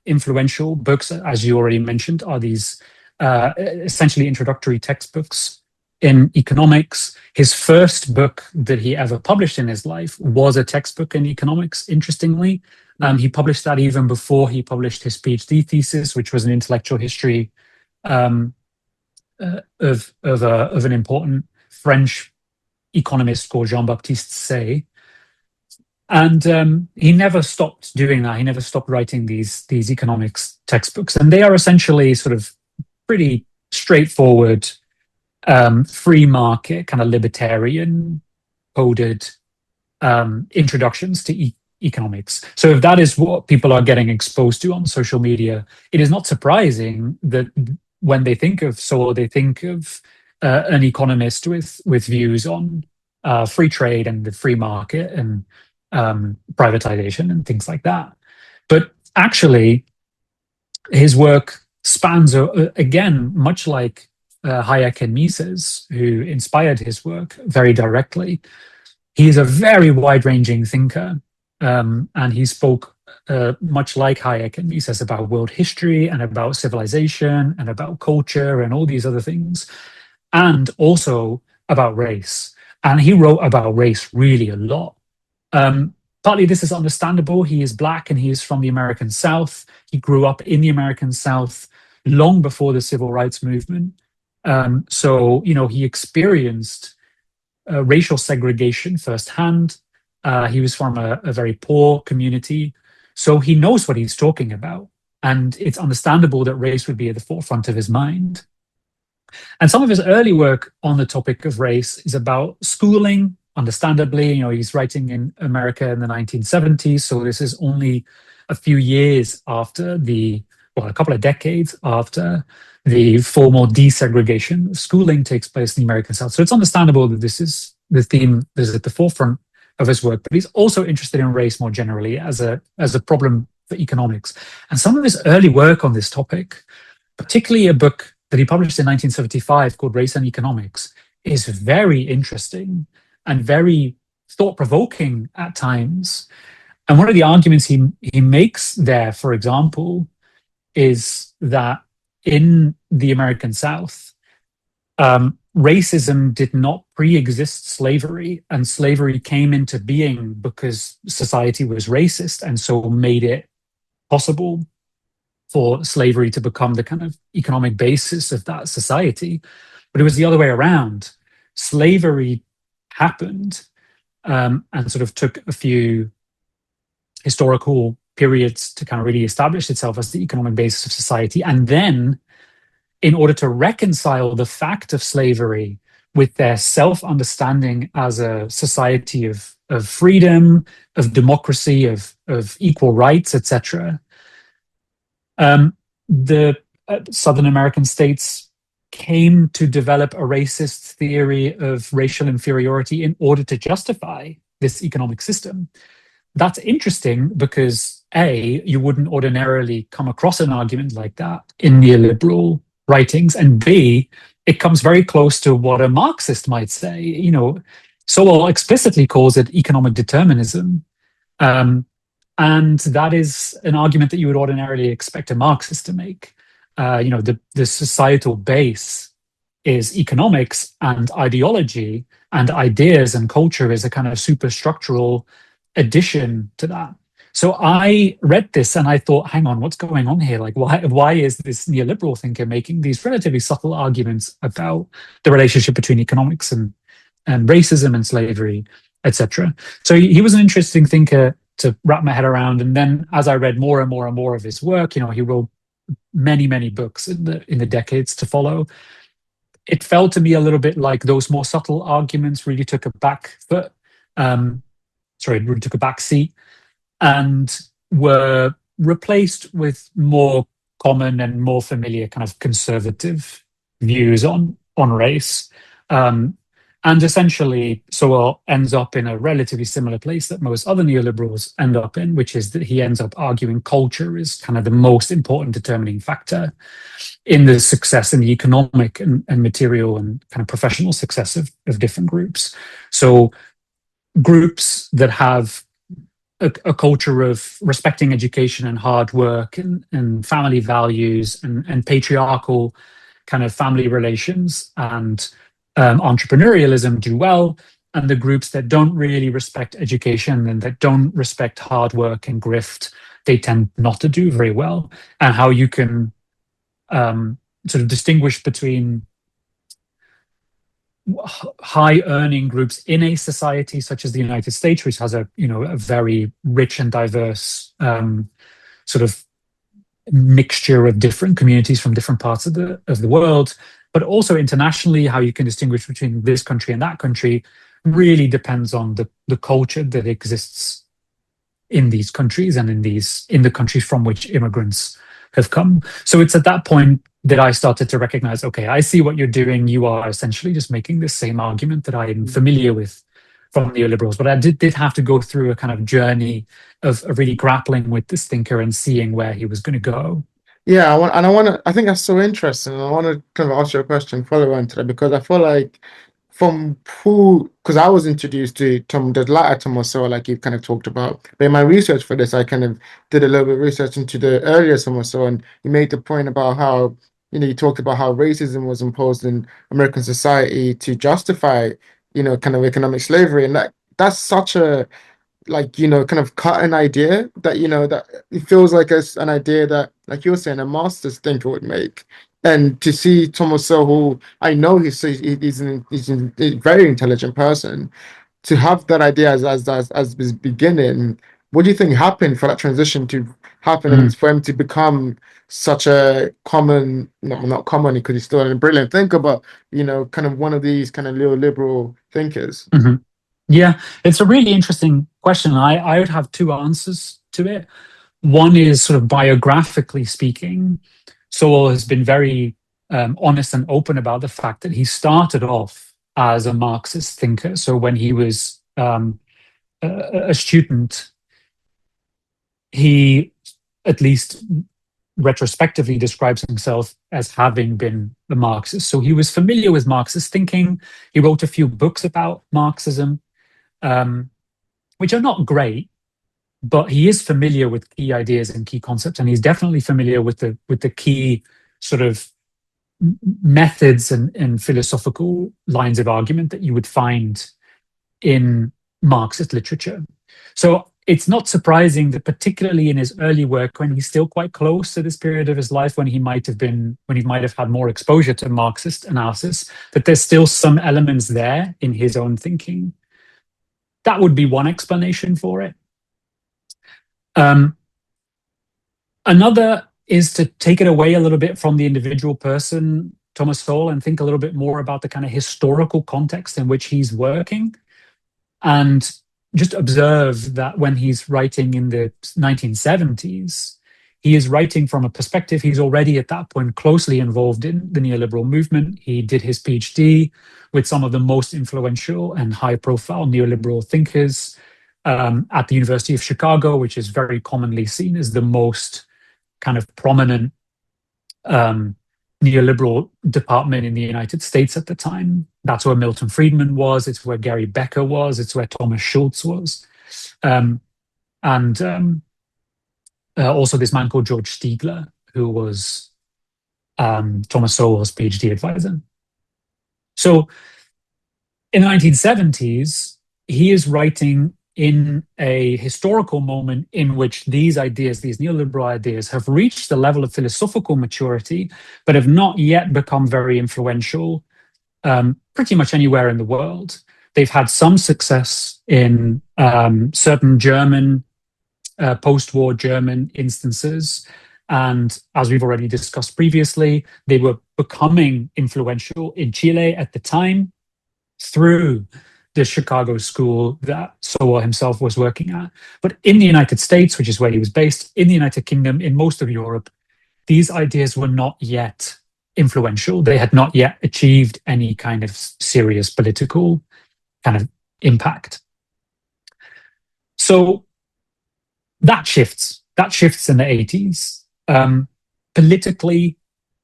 influential books, as you already mentioned, are these essentially introductory textbooks in economics. His first book that he ever published in his life was a textbook in economics, interestingly. He published that even before he published his PhD thesis, which was an intellectual history of an important French economist called Jean-Baptiste Say. And he never stopped doing that. He never stopped writing these economics textbooks. And they are essentially sort of pretty straightforward, free market, kind of libertarian coded introductions to economics. So if that is what people are getting exposed to on social media, it is not surprising that when they think of Sowell, they think of an economist with views on free trade and the free market and privatization and things like that. But actually, his work spans, again, much like Hayek and Mises, who inspired his work very directly. He is a very wide-ranging thinker, and he spoke much like Hayek and Mises about world history and about civilization and about culture and all these other things, and also about race. And he wrote about race really a lot. Partly this is understandable. He is Black and he is from the American South. He grew up in the American South long before the civil rights movement. So he experienced racial segregation firsthand. He was from a very poor community. So he knows what he's talking about. And it's understandable that race would be at the forefront of his mind. And some of his early work on the topic of race is about schooling. Understandably, he's writing in America in the 1970s, so this is only a few years after a couple of decades after the formal desegregation of schooling takes place in the American South. So it's understandable that this is the theme that is at the forefront of his work, but he's also interested in race more generally as a problem for economics. And some of his early work on this topic, particularly a book that he published in 1975 called Race and Economics, is very interesting and very thought-provoking at times. And one of the arguments he makes there, for example, is that in the American South, racism did not pre-exist slavery, and slavery came into being because society was racist, and so made it possible for slavery to become the kind of economic basis of that society. But it was the other way around. Slavery happened and sort of took a few historical periods to kind of really establish itself as the economic basis of society. And then, in order to reconcile the fact of slavery with their self-understanding as a society of freedom, of democracy, of equal rights, etc., the Southern American states came to develop a racist theory of racial inferiority in order to justify this economic system. That's interesting because A, you wouldn't ordinarily come across an argument like that in neoliberal writings, and B, it comes very close to what a Marxist might say. Sowell explicitly calls it economic determinism. And that is an argument that you would ordinarily expect a Marxist to make. The societal base is economics, and ideology and ideas and culture is a kind of superstructural addition to that. So I read this and I thought, hang on, what's going on here? Like, why is this neoliberal thinker making these relatively subtle arguments about the relationship between economics and racism and slavery? etc. So he was an interesting thinker to wrap my head around. And then as I read more and more and more of his work, he wrote many books in the decades to follow. It felt to me a little bit like those more subtle arguments really took a back foot. Really took a back seat and were replaced with more common and more familiar kind of conservative views on race. And essentially, Sowell ends up in a relatively similar place that most other neoliberals end up in, which is that he ends up arguing culture is kind of the most important determining factor in the success in the economic and material and kind of professional success of different groups. So groups that have a culture of respecting education and hard work and family values and patriarchal kind of family relations and entrepreneurialism do well, and the groups that don't really respect education and that don't respect hard work and grift, they tend not to do very well. And how you can sort of distinguish between high earning groups in a society such as the United States, which has a very rich and diverse sort of mixture of different communities from different parts of the world, but also internationally, how you can distinguish between this country and that country really depends on the culture that exists in these countries and in the countries from which immigrants have come. So it's at that point that I started to recognize, okay, I see what you're doing. You are essentially just making the same argument that I'm familiar with from neoliberals. But I did have to go through a kind of journey of really grappling with this thinker and seeing where he was going to go. Yeah, I think that's so interesting. I want to kind of ask you a question, follow on to that, because I feel like because I was introduced to the latter Thomas Sowell, like you kind of talked about. But in my research for this, I kind of did a little bit of research into the earlier Thomas Sowell, and you made the point about how, you talked about how racism was imposed in American society to justify, kind of economic slavery. And that's such a, like, kind of cut an idea that, that it feels like an idea that, like you're saying, a master's thinker would make. And to see Thomas Sowell, who I know he's a very intelligent person, to have that idea as his beginning, what do you think happened for that transition to happen and for him to become such a common, no, not common because he's still a brilliant thinker, but, kind of one of these kind of neoliberal thinkers? Mm-hmm. Yeah, it's a really interesting question. I would have two answers to it. One is sort of biographically speaking, Sowell has been very honest and open about the fact that he started off as a Marxist thinker. So when he was a student, he at least retrospectively describes himself as having been a Marxist. So he was familiar with Marxist thinking. He wrote a few books about Marxism, which are not great, but he is familiar with key ideas and key concepts, and he's definitely familiar with the key sort of methods and philosophical lines of argument that you would find in Marxist literature. So it's not surprising that particularly in his early work, when he's still quite close to this period of his life when he might have had more exposure to Marxist analysis, that there's still some elements there in his own thinking. That would be one explanation for it. Another is to take it away a little bit from the individual person, Thomas Sowell, and think a little bit more about the kind of historical context in which he's working, and just observe that when he's writing in the 1970s, he is writing from a perspective. He's already at that point closely involved in the neoliberal movement. He did his PhD with some of the most influential and high-profile neoliberal thinkers at the University of Chicago, which is very commonly seen as the most kind of prominent neoliberal department in the United States at the time. That's where Milton Friedman was. It's where Gary Becker was. It's where Thomas Schultz was. Also this man called George Stiegler, who was Thomas Sowell's PhD advisor. So in the 1970s, he is writing in a historical moment in which these ideas, these neoliberal ideas, have reached the level of philosophical maturity, but have not yet become very influential pretty much anywhere in the world. They've had some success in certain German, post-war German instances. And as we've already discussed previously, they were becoming influential in Chile at the time through the Chicago school that Sowell himself was working at. But in the United States, which is where he was based, in the United Kingdom, in most of Europe, these ideas were not yet influential. They had not yet achieved any kind of serious political kind of impact. So that shifts. That shifts in the 80s. Politically,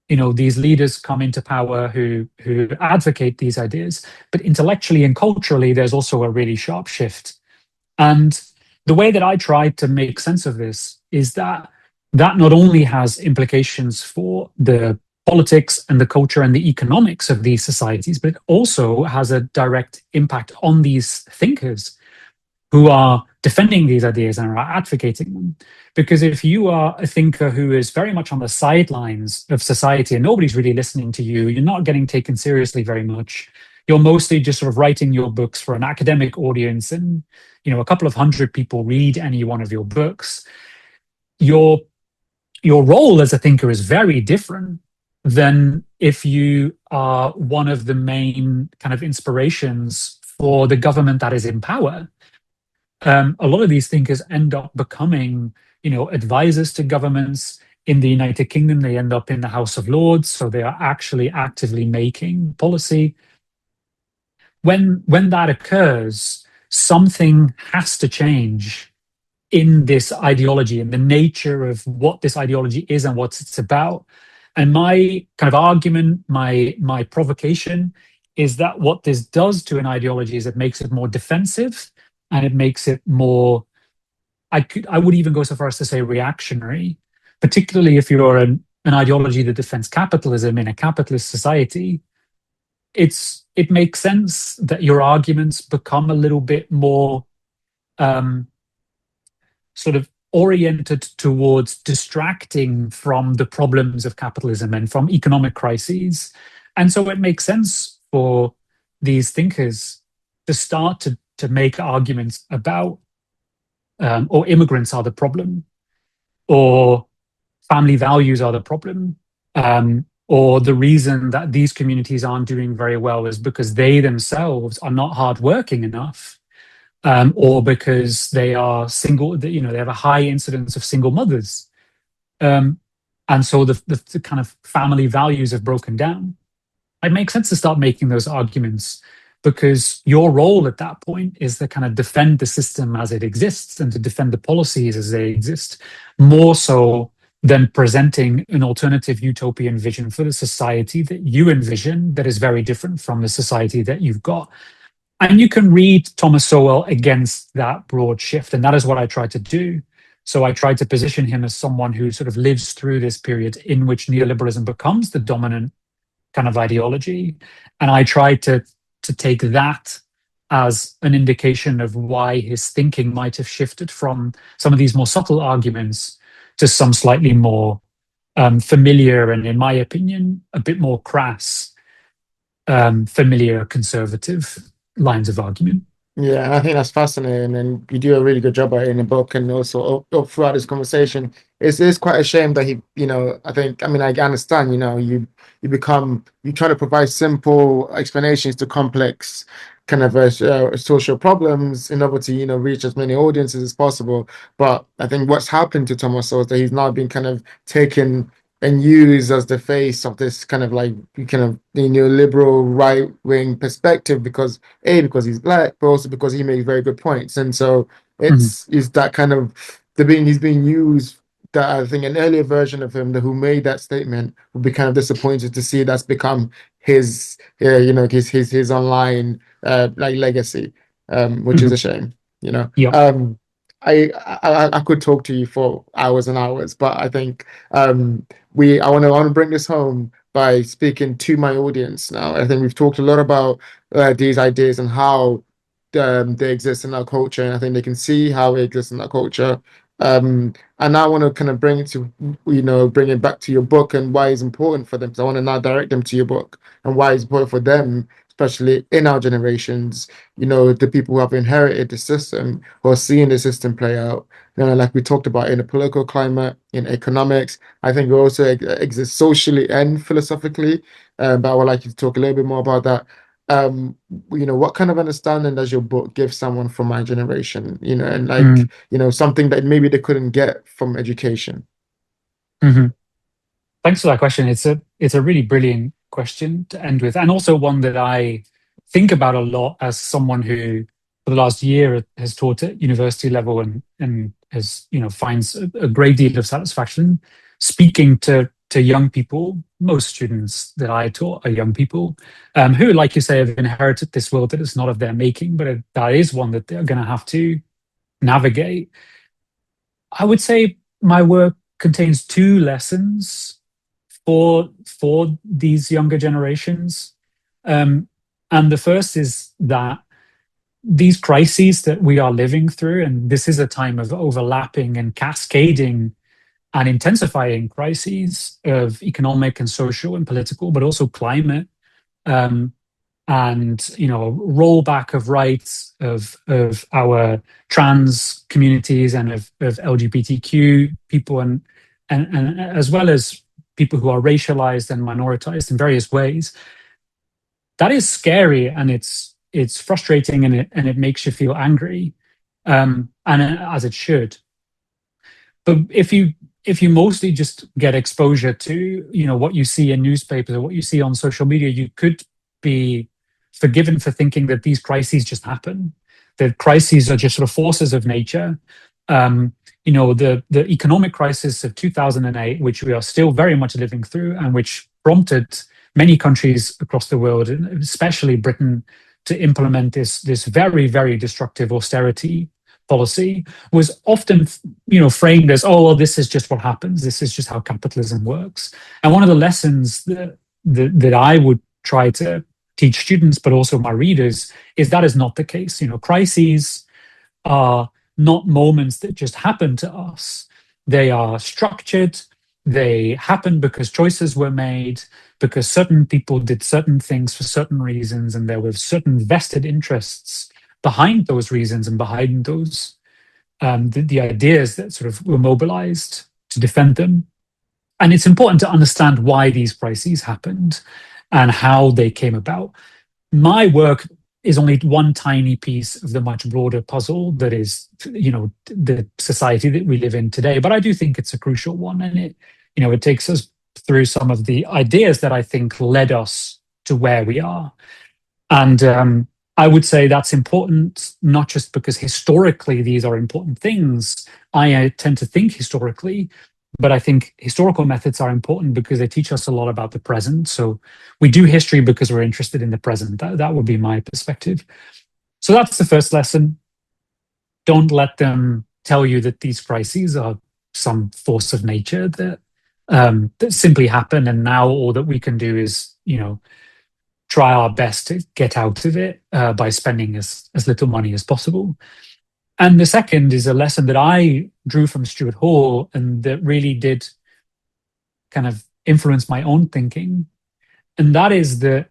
these leaders come into power who advocate these ideas, but intellectually and culturally, there's also a really sharp shift. And the way that I try to make sense of this is that not only has implications for the politics and the culture and the economics of these societies, but it also has a direct impact on these thinkers who are defending these ideas and are advocating them. Because if you are a thinker who is very much on the sidelines of society and nobody's really listening to you, you're not getting taken seriously very much. You're mostly just sort of writing your books for an academic audience, and a couple of hundred people read any one of your books. Your role as a thinker is very different than if you are one of the main kind of inspirations for the government that is in power. A lot of these thinkers end up becoming, advisors to governments. In the United Kingdom, they end up in the House of Lords, so they are actually actively making policy. When that occurs, something has to change in this ideology and the nature of what this ideology is and what it's about. And my kind of argument, my provocation is that what this does to an ideology is it makes it more defensive, and it makes it more, I would even go so far as to say reactionary, particularly if you're an ideology that defends capitalism in a capitalist society. It makes sense that your arguments become a little bit more sort of oriented towards distracting from the problems of capitalism and from economic crises. And so it makes sense for these thinkers to start to make arguments about or immigrants are the problem, or family values are the problem, or the reason that these communities aren't doing very well is because they themselves are not hardworking enough, or because they are single, they have a high incidence of single mothers. And so the kind of family values have broken down. It makes sense to start making those arguments, because your role at that point is to kind of defend the system as it exists and to defend the policies as they exist, more so than presenting an alternative utopian vision for the society that you envision that is very different from the society that you've got. And you can read Thomas Sowell against that broad shift, and that is what I try to do. So I try to position him as someone who sort of lives through this period in which neoliberalism becomes the dominant kind of ideology. And I try to take that as an indication of why his thinking might have shifted from some of these more subtle arguments to some slightly more familiar and, in my opinion, a bit more crass, familiar conservative lines of argument. Yeah, I think that's fascinating, and you do a really good job at it in the book, and also up throughout this conversation. It's quite a shame that he, I understand, you try to provide simple explanations to complex kind of social problems in order to, reach as many audiences as possible. But I think what's happened to Thomas Sowell is that he's now been kind of taken and used as the face of this kind of the neoliberal right wing perspective, because he's black, but also because he makes very good points. And so is that kind of he's being used. That I think an earlier version of him who made that statement would be kind of disappointed to see that's become his online legacy, which is a shame. Yeah. I could talk to you for hours and hours, but I think I want to bring this home by speaking to my audience now. I think we've talked a lot about these ideas and how they exist in our culture, and I think they can see how it exists in our culture. And I want to kind of bring it back to your book and why it's important for them. So I want to now direct them to your book and why it's important for them especially in our generations, the people who have inherited the system, who are seeing the system play out, like we talked about in the political climate, in economics. I think it also exists socially and philosophically. But I would like you to talk a little bit more about that. What kind of understanding does your book give someone from my generation, and Mm. something that maybe they couldn't get from education? Mhm. Thanks for that question. It's a really brilliant question to end with, and also one that I think about a lot as someone who, for the last year, has taught at university level and has finds a great deal of satisfaction speaking to young people. Most students that I taught are young people who, like you say, have inherited this world that is not of their making, but that is one that they're going to have to navigate. I would say my work contains two lessons for these younger generations. And the first is that these crises that we are living through, and this is a time of overlapping and cascading and intensifying crises of economic and social and political, but also climate, um, and rollback of rights of our trans communities and of LGBTQ people, and as well as people who are racialized and minoritized in various ways. That is scary, and it's frustrating, and it makes you feel angry, and as it should. But if you mostly just get exposure to what you see in newspapers or what you see on social media, you could be forgiven for thinking that these crises just happen, that crises are just sort of forces of nature. The economic crisis of 2008, which we are still very much living through, and which prompted many countries across the world, and especially Britain, to implement this very, very destructive austerity policy, was often framed as, oh, well, this is just what happens, this is just how capitalism works. And one of the lessons that I would try to teach students, but also my readers, is that is not the case. Crises are not moments that just happen to us. They are structured. They happen because choices were made, because certain people did certain things for certain reasons, and there were certain vested interests behind those reasons and behind those the ideas that sort of were mobilized to defend them. And it's important to understand why these crises happened and how they came about. My work is only one tiny piece of the much broader puzzle that is, the society that we live in today. But I do think it's a crucial one, and it takes us through some of the ideas that I think led us to where we are. And I would say that's important, not just because historically these are important things. I tend to think historically, but I think historical methods are important because they teach us a lot about the present. So we do history because we're interested in the present. That would be my perspective. So that's the first lesson. Don't let them tell you that these crises are some force of nature that simply happen, and now all that we can do is, try our best to get out of it by spending as little money as possible. And the second is a lesson that I drew from Stuart Hall, and that really did kind of influence my own thinking. And that is that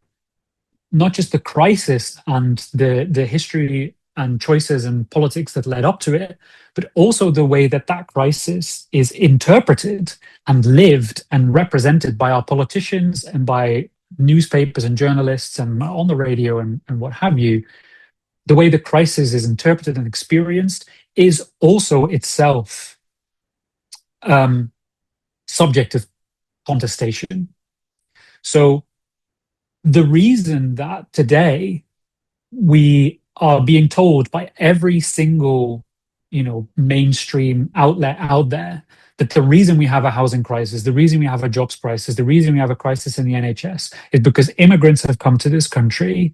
not just the crisis and the history and choices and politics that led up to it, but also the way that that crisis is interpreted and lived and represented by our politicians and by newspapers and journalists and on the radio and what have you. The way the crisis is interpreted and experienced is also itself subject of contestation. So the reason that today we are being told by every single mainstream outlet out there that the reason we have a housing crisis, the reason we have a jobs crisis, the reason we have a crisis in the NHS is because immigrants have come to this country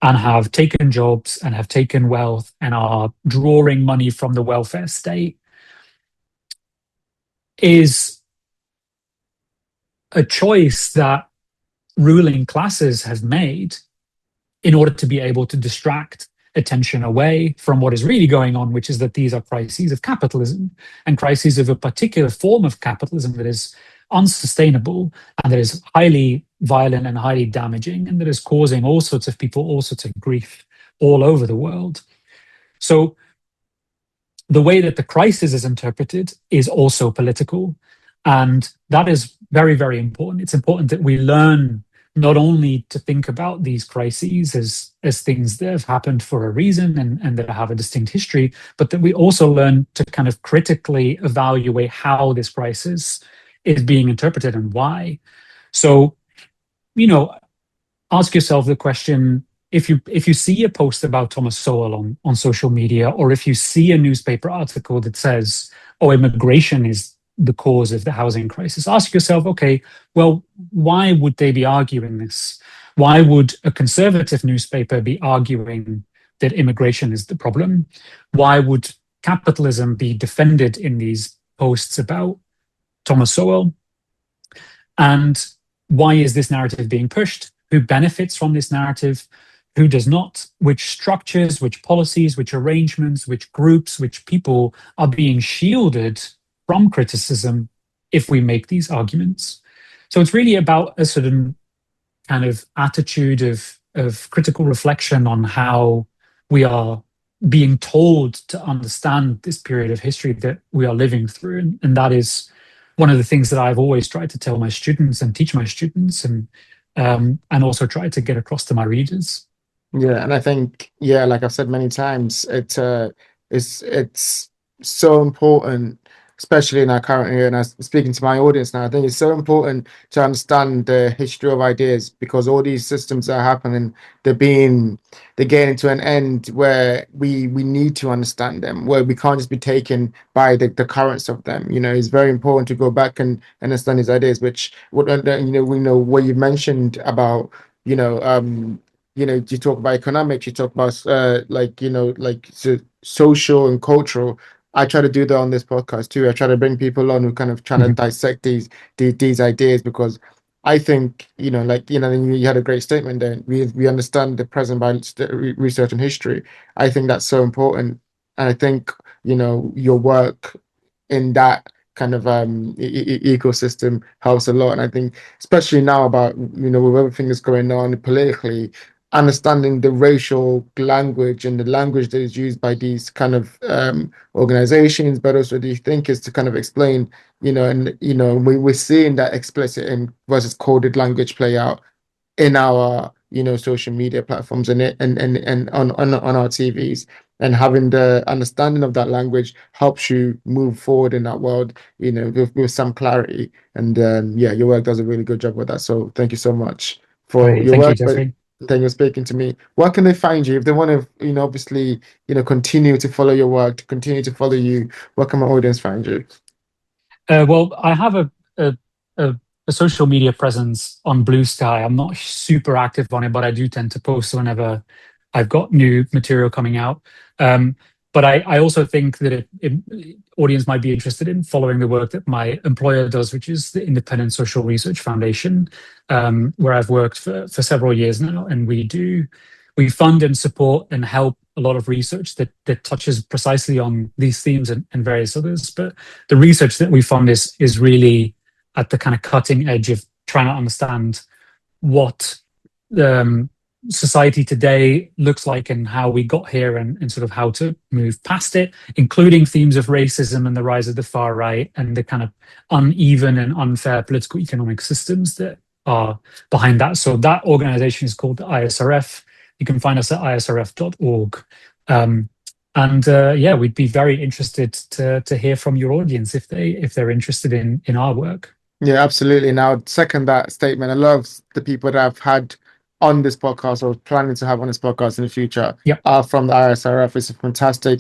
and have taken jobs and have taken wealth and are drawing money from the welfare state, is a choice that ruling classes have made in order to be able to distract attention away from what is really going on, which is that these are crises of capitalism, and crises of a particular form of capitalism that is unsustainable and that is highly violent and highly damaging and that is causing all sorts of people all sorts of grief all over the world. So the way that the crisis is interpreted is also political. And that is very, very important. It's important that we learn not only to think about these crises as things that have happened for a reason and that have a distinct history, but that we also learn to kind of critically evaluate how this crisis is being interpreted and why. So, ask yourself the question, if you see a post about Thomas Sowell on social media, or if you see a newspaper article that says, oh, immigration is the cause of the housing crisis, ask yourself, okay, well, why would they be arguing this? Why would a conservative newspaper be arguing that immigration is the problem? Why would capitalism be defended in these posts about Thomas Sowell? And why is this narrative being pushed? Who benefits from this narrative? Who does not? Which structures, which policies, which arrangements, which groups, which people are being shielded from criticism if we make these arguments? So it's really about a certain kind of attitude of critical reflection on how we are being told to understand this period of history that we are living through. And that is one of the things that I've always tried to tell my students and teach my students, and also try to get across to my readers. Yeah, and I think, yeah, like I've said many times, it's so important, especially in our current era. And I'm speaking to my audience now, I think it's so important to understand the history of ideas, because all these systems that are happening, they're getting to an end where we need to understand them, where we can't just be taken by the currents of them. It's very important to go back and understand these ideas, which we know what you mentioned about, you talk about economics, you talk about social and cultural. I try to do that on this podcast too. I try to bring people on who kind of trying to dissect these ideas, because I think, you had a great statement there. We understand the present by research and history. I think that's so important. And I think, your work in that kind of ecosystem helps a lot. And I think especially now about, with everything that's going on politically, understanding the racial language and the language that is used by these kind of organizations, but also these thinkers to kind of explain, we're seeing that explicit and versus coded language play out in our social media platforms and on our TVs. And having the understanding of that language helps you move forward in that world, with some clarity. And yeah, your work does a really good job with that. So thank you so much for Great. your Thank you, work. But Jeoffrey. thank you for speaking to me. Where can they find you if they want to, obviously, continue to follow your work, to continue to follow you? Where can my audience find you? Well, I have a, a, a social media presence on Blue Sky. I'm not super active on it, but I do tend to post whenever I've got new material coming out. But I also think that audience might be interested in following the work that my employer does, which is the Independent Social Research Foundation, where I've worked for several years now. And we fund and support and help a lot of research that touches precisely on these themes and various others. But the research that we fund is really at the kind of cutting edge of trying to understand what society today looks like and how we got here, and sort of how to move past it, including themes of racism and the rise of the far right and the kind of uneven and unfair political economic systems that are behind that. So that organization is called the ISRF. You can find us at isrf.org. Yeah, we'd be very interested to hear from your audience if they're interested in our work. Yeah, absolutely. Now, second that statement. I love the people that I've had on this podcast or planning to have on this podcast in the future are from the ISRF. It's a fantastic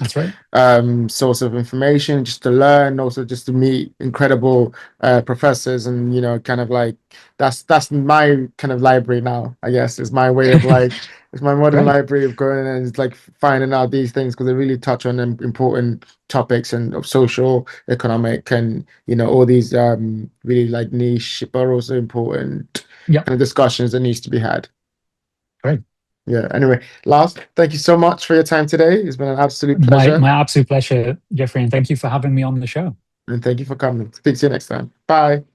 source of information just to learn, also just to meet incredible professors, and kind of like that's my kind of library now, I guess. It's my way of like it's my modern library of going and it's like finding out these things, because they really touch on important topics and of social, economic, and all these really like niche but also important kind of discussions that needs to be had. Great. Yeah. Anyway, Lars, thank you so much for your time today. It's been an absolute pleasure. My absolute pleasure, Jeoffrey, and thank you for having me on the show. And thank you for coming. Speak to you next time. Bye.